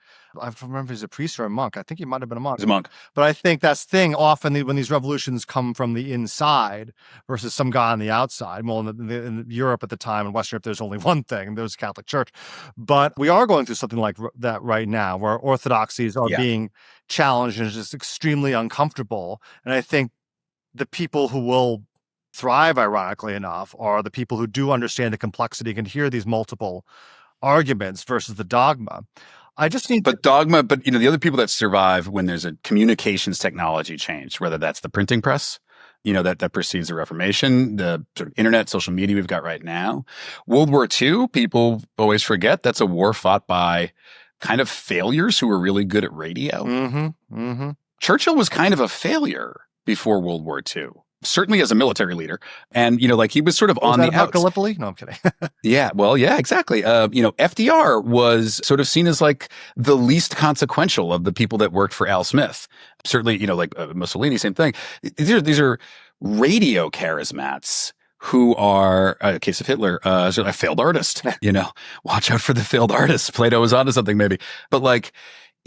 I don't remember if he's a priest or a monk. I think he might have been a monk. He's a monk. But I think that's the thing. Often when these revolutions come from the inside versus some guy on the outside. Well, in Europe at the time, in Western Europe, there's only one thing. There's the Catholic Church. But we are going through something like that right now, where orthodoxies are being challenged and it's just extremely uncomfortable. And I think the people who will thrive, ironically enough, are the people who do understand the complexity, can hear these multiple arguments versus the dogma. I just need dogma, but the other people that survive when there's a communications technology change, whether that's the printing press, that precedes the Reformation, the sort of internet, social media we've got right now. World War II, people always forget that's a war fought by kind of failures who were really good at radio. Churchill was kind of a failure before World War II. Certainly as a military leader. And, he was sort of on the outs. Gallipoli? No, I'm kidding. Yeah, well, yeah, exactly. FDR was sort of seen as like the least consequential of the people that worked for Al Smith. Certainly, Mussolini, same thing. These are radio charismats who are, a case of Hitler, sort of a failed artist. Watch out for the failed artists. Plato was onto something maybe. But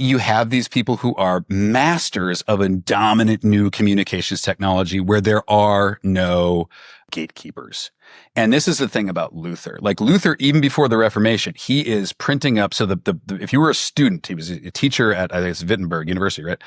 you have these people who are masters of a dominant new communications technology where there are no gatekeepers. And this is the thing about Luther. Luther, even before the Reformation, he is printing up. So if you were a student, he was a teacher at, I think it's Wittenberg University, right?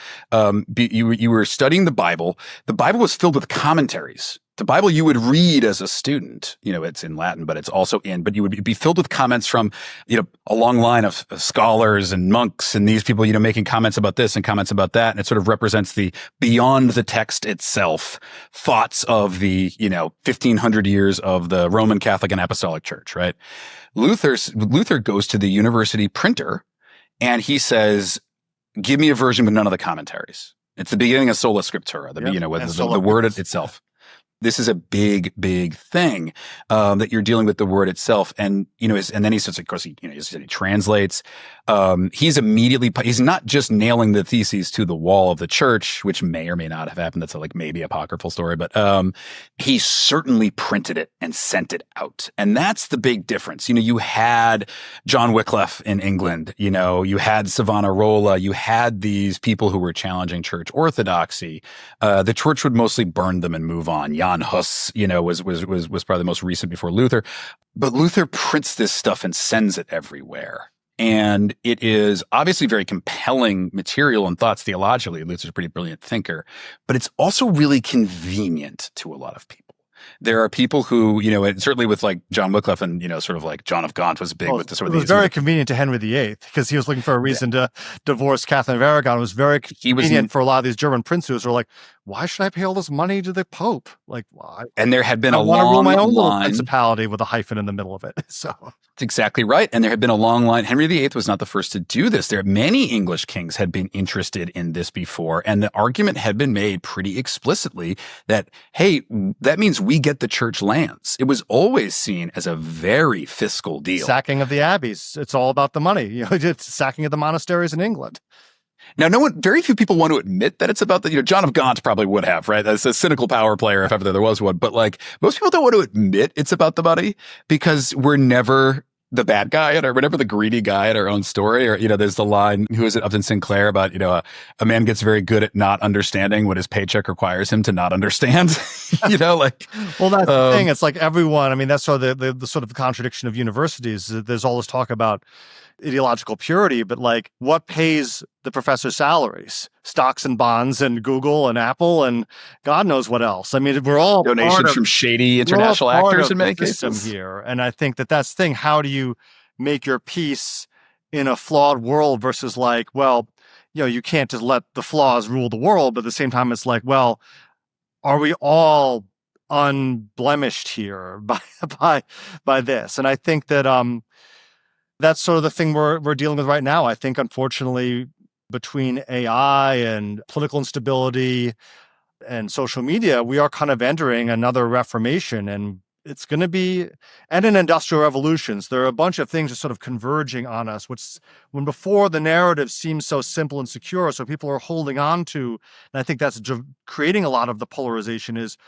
You were studying the Bible. The Bible was filled with commentaries. The Bible you would read as a student, it's in Latin, but it's also but you would be filled with comments from, a long line of scholars and monks and these people, making comments about this and comments about that. And it sort of represents the beyond the text itself thoughts of the, 1500 years of the Roman Catholic and Apostolic Church, right? Luther goes to the university printer and he says, give me a version with none of the commentaries. It's the beginning of sola scriptura, the word itself. This is a big, big thing that you're dealing with the word itself, and and then he says, of course, he translates. He's not just nailing the theses to the wall of the church, which may or may not have happened. That's maybe apocryphal story, but he certainly printed it and sent it out, and that's the big difference. You had John Wycliffe in England. You had Savonarola. You had these people who were challenging church orthodoxy. The church would mostly burn them and move on. Jan Hus, was probably the most recent before Luther. But Luther prints this stuff and sends it everywhere. And it is obviously very compelling material and thoughts theologically. Luther's a pretty brilliant thinker, but it's also really convenient to a lot of people. There are people who, and certainly with John Wycliffe and, sort of John of Gaunt was big with the sort of. It was very convenient to Henry VIII because he was looking for a reason to divorce Catherine of Aragon. It was very convenient for a lot of these German princes who were like, why should I pay all this money to the Pope? Why? And there had been I a want to rule long my own little line. principality with a hyphen in the middle of it. So That's exactly right. And there had been a long line. Henry VIII was not the first to do this. Many English kings had been interested in this before. And the argument had been made pretty explicitly that, hey, that means we get the church lands. It was always seen as a very fiscal deal. Sacking of the abbeys. It's all about the money. It's sacking of the monasteries in England. Now, very few people want to admit that it's about the, John of Gaunt probably would have, right? That's a cynical power player if ever there was one. But most people don't want to admit it's about the money because we're never the bad guy we're never the greedy guy in our own story. Or, there's the line, who is it, Upton Sinclair about, a man gets very good at not understanding what his paycheck requires him to not understand, Well, that's the thing. It's everyone, that's sort of the sort of contradiction of universities. There's all this talk about ideological purity, but what pays the professors' salaries? Stocks and bonds and Google and Apple and God knows what else. We're all donations from shady international actors in many cases here. And I think that's the thing. How do you make your peace in a flawed world versus you can't just let the flaws rule the world, but at the same time, it's are we all unblemished here by this? And I think that that's sort of the thing we're dealing with right now. I think, unfortunately, between AI and political instability and social media, we are kind of entering another reformation, and it's going to be, and an industrial revolutions. There are a bunch of things that are sort of converging on us, which when before the narrative seems so simple and secure, so people are holding on to, and I think that's creating a lot of the polarization is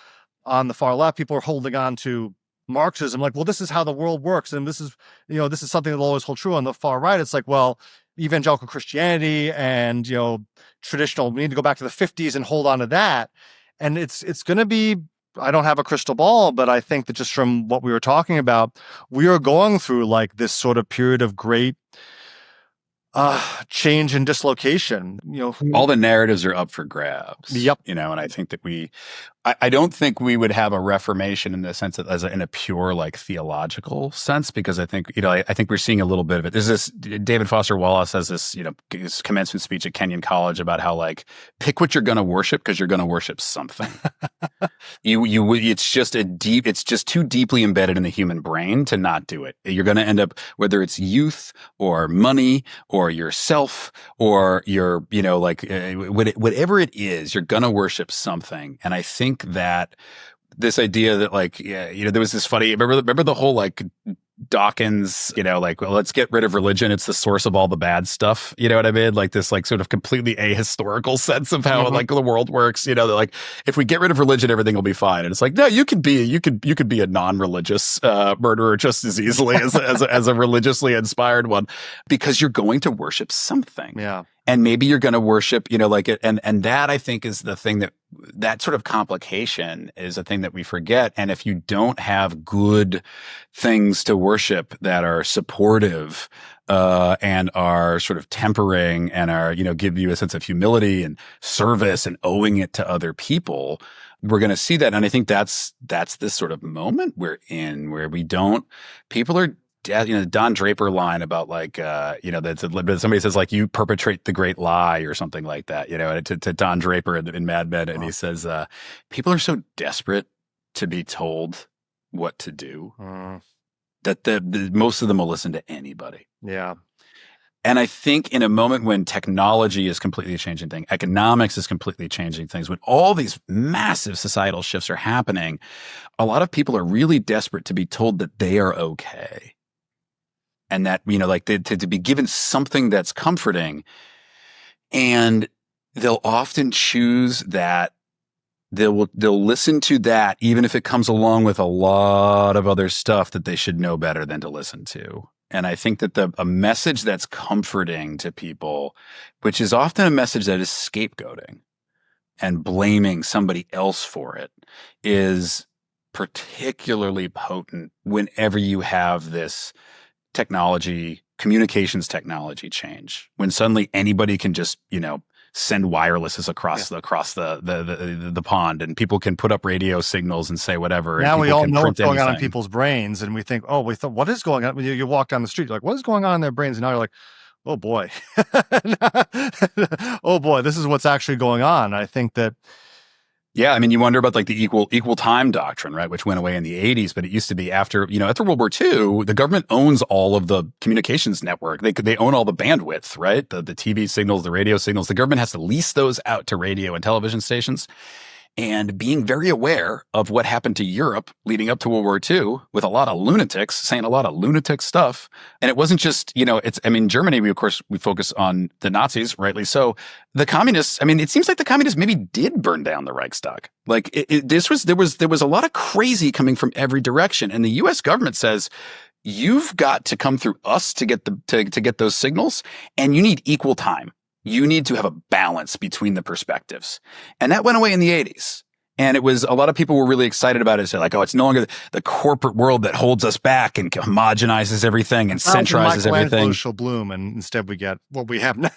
on the far left, people are holding on to Marxism, this is how the world works, and this is something that will always hold true. On the far right, it's evangelical Christianity and, traditional, we need to go back to the 50s and hold on to that. And it's going to be, I don't have a crystal ball, but I think that just from what we were talking about, we are going through like this sort of period of great change and dislocation. All the narratives are up for grabs. Yep. And I think that I don't think we would have a reformation in the sense of in a pure like theological sense, because I think, I think we're seeing a little bit of it. There's this, David Foster Wallace has this, his commencement speech at Kenyon College about how like, pick what you're going to worship because you're going to worship something. It's just too deeply embedded in the human brain to not do it. You're going to end up, whether it's youth or money or yourself or your, whatever it is, you're going to worship something. And I think that this idea that like, there was this funny, remember the whole like Dawkins, like, well, let's get rid of religion. It's the source of all the bad stuff. You know what I mean? Like this, like sort of completely ahistorical sense of how like the world works. They're like, if we get rid of religion, everything will be fine. And it's like, no, you could be a non-religious murderer just as easily as a religiously inspired one, because you're going to worship something. Yeah. And maybe you're going to worship, like it. And that I think is the thing that sort of complication is a thing that we forget. And if you don't have good things to worship that are supportive, and are sort of tempering and are, give you a sense of humility and service and owing it to other people, we're going to see that. And I think that's this sort of moment we're in where people are, Don Draper line about like, that's somebody says like, you perpetrate the great lie or something like that, to Don Draper in Mad Men. And he says, people are so desperate to be told what to do that the most of them will listen to anybody. Yeah. And I think in a moment when technology is completely changing things, economics is completely changing things, when all these massive societal shifts are happening, a lot of people are really desperate to be told that they are okay. And that, like to be given something that's comforting. And they'll often choose that. They'll listen to that, even if it comes along with a lot of other stuff that they should know better than to listen to. And I think that a message that's comforting to people, which is often a message that is scapegoating and blaming somebody else for it, is particularly potent whenever you have this communications technology change, when suddenly anybody can just, send wirelesses across the pond, and people can put up radio signals and say whatever. Now and we all know what's going anything on in people's brains, and we think, what is going on? When you walk down the street, you're like, what is going on in their brains? And now you're like, oh boy, oh boy, this is what's actually going on. I think that. Yeah, I mean, you wonder about like the equal time doctrine, right, which went away in the 80s, but it used to be after World War II, the government owns all of the communications network. They own all the bandwidth, right? The TV signals, the radio signals. The government has to lease those out to radio and television stations. And being very aware of what happened to Europe leading up to World War II, with a lot of lunatics saying a lot of lunatic stuff. And it wasn't just, Germany, we focus on the Nazis, rightly so. The communists, it seems like the communists maybe did burn down the Reichstag. Like there was a lot of crazy coming from every direction. And the US government says, you've got to come through us to get to get those signals, and you need equal time. You need to have a balance between the perspectives. And that went away in the 80s. And it was, a lot of people were really excited about it. So like, it's no longer the corporate world that holds us back and homogenizes everything and centralizes everything. Shall bloom, and instead we get what we have now.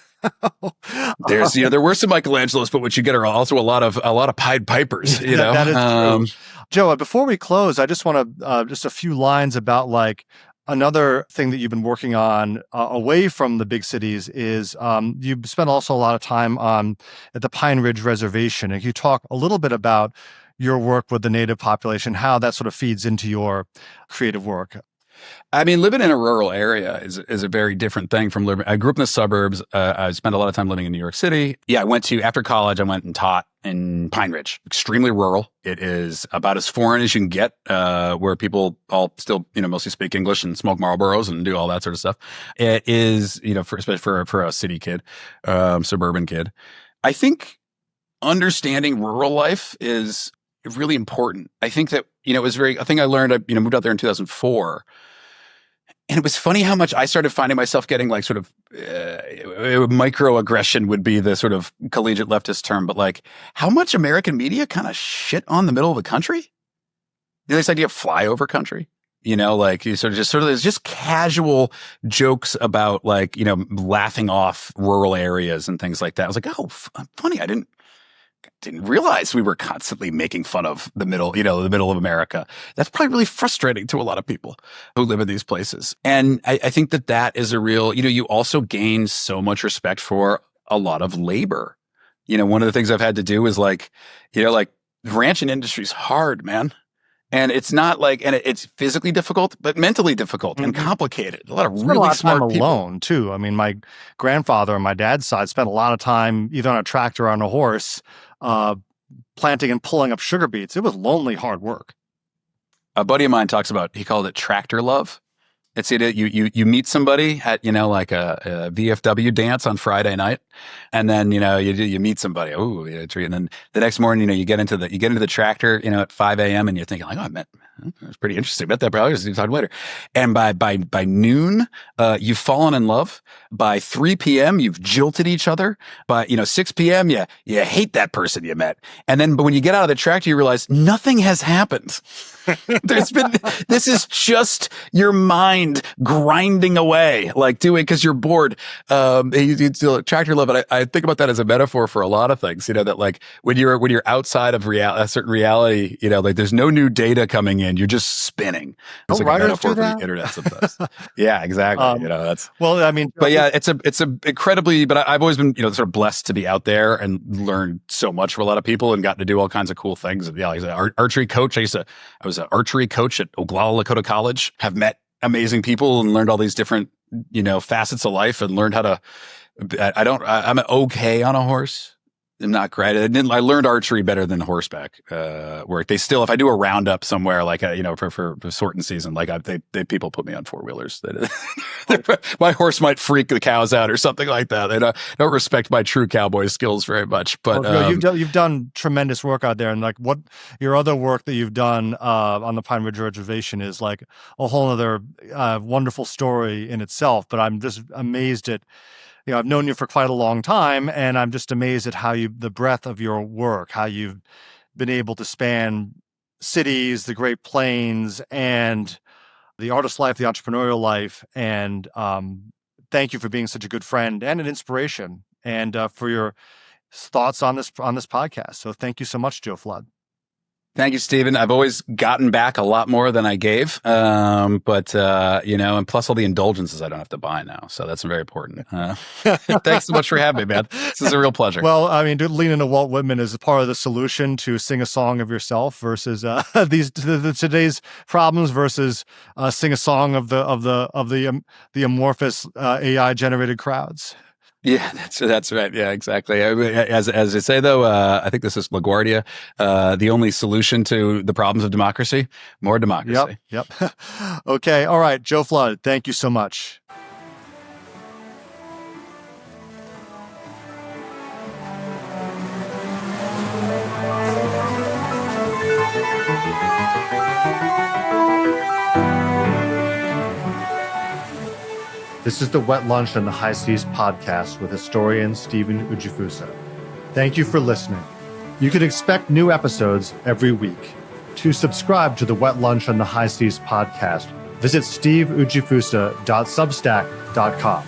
There's, there were some Michelangelos, but what you get are also a lot of Pied Pipers, That is true. Joe, before we close, I just want to, just a few lines about like, another thing that you've been working on away from the big cities is you spent also a lot of time at the Pine Ridge Reservation. And can you talk a little bit about your work with the native population, how that sort of feeds into your creative work? Living in a rural area is a very different thing from living. I grew up in the suburbs. I spent a lot of time living in New York City. Yeah, after college, I went and taught in Pine Ridge. Extremely rural. It is about as foreign as you can get, where people all still, mostly speak English and smoke Marlboros and do all that sort of stuff. It is, especially for a city kid, suburban kid. I think understanding rural life is really important. I think that, I think I learned, I moved out there in 2004. And it was funny how much I started finding myself getting like sort of microaggression would be the sort of collegiate leftist term, but like how much American media kind of shit on the middle of the country. You know, this idea of flyover country, you know, like you sort of there's just casual jokes about like, you know, laughing off rural areas and things like that. I was like, oh, funny. I didn't realize we were constantly making fun of the middle of America. That's probably really frustrating to a lot of people who live in these places. And I think that is a real, you know, you also gain so much respect for a lot of labor. You know, one of the things I've had to do is like, you know, like ranching industry is hard, man. And it's not like, and it's physically difficult, but mentally difficult and complicated. A lot of really smart people. Alone too. I mean, my grandfather on my dad's side spent a lot of time either on a tractor or on a horse, planting and pulling up sugar beets. It was lonely, hard work. A buddy of mine talks about, he called it tractor love. It's you meet somebody at, you know, like a VFW dance on Friday night, and then, you know, you meet somebody. Oh, yeah, and then the next morning, you know, you get into the tractor, you know, at 5 a.m. and you're thinking like, oh, it's pretty interesting. Bet that probably is talk later. And by noon, you've fallen in love. By 3 p.m., you've jilted each other. By 6 p.m., you hate that person you met. And then, but when you get out of the tractor, you realize nothing has happened. This is just your mind grinding away, like doing, because you're bored. Tractor love, and I think about that as a metaphor for a lot of things, you know, that like when you're outside of a certain reality, you know, like there's no new data coming in, you're just spinning. It's like a metaphor for the internet sometimes. Yeah, exactly. You know, that's, well, I mean, but yeah, it's a incredibly, but I've always been, you know, sort of blessed to be out there and learned so much from a lot of people and gotten to do all kinds of cool things. Yeah, like an archery coach. I was an archery coach at Oglala Lakota College, have met amazing people and learned all these different, you know, facets of life and learned how to, I'm okay on a horse. I'm not great. I learned archery better than horseback work. They still, if I do a roundup somewhere, like you know, for sorting season, like they people put me on 4-wheelers. My horse might freak the cows out or something like that. They don't respect my true cowboy skills very much. But you've done tremendous work out there, and like what your other work that you've done on the Pine Ridge Reservation is like a whole other wonderful story in itself. But I'm just amazed at. You know, I've known you for quite a long time, and I'm just amazed at how the breadth of your work, how you've been able to span cities, the Great Plains, and the artist life, the entrepreneurial life. And thank you for being such a good friend and an inspiration, and for your thoughts on this podcast. So thank you so much, Joe Flood. Thank you, Stephen. I've always gotten back a lot more than I gave, but you know, and plus all the indulgences I don't have to buy now, so that's very important. Thanks so much for having me, man. This is a real pleasure. Well, I mean, to lean into Walt Whitman is part of the solution to sing a song of yourself versus today's problems versus sing a song of the amorphous AI generated crowds. Yeah, that's right. Yeah, exactly. As I say, though, I think this is LaGuardia. The only solution to the problems of democracy, more democracy. Yep. Okay. All right. Joe Flood, thank you so much. This is the Wet Lunch on the High Seas podcast with historian Stephen Ujifusa. Thank you for listening. You can expect new episodes every week. To subscribe to the Wet Lunch on the High Seas podcast, visit steveujifusa.substack.com.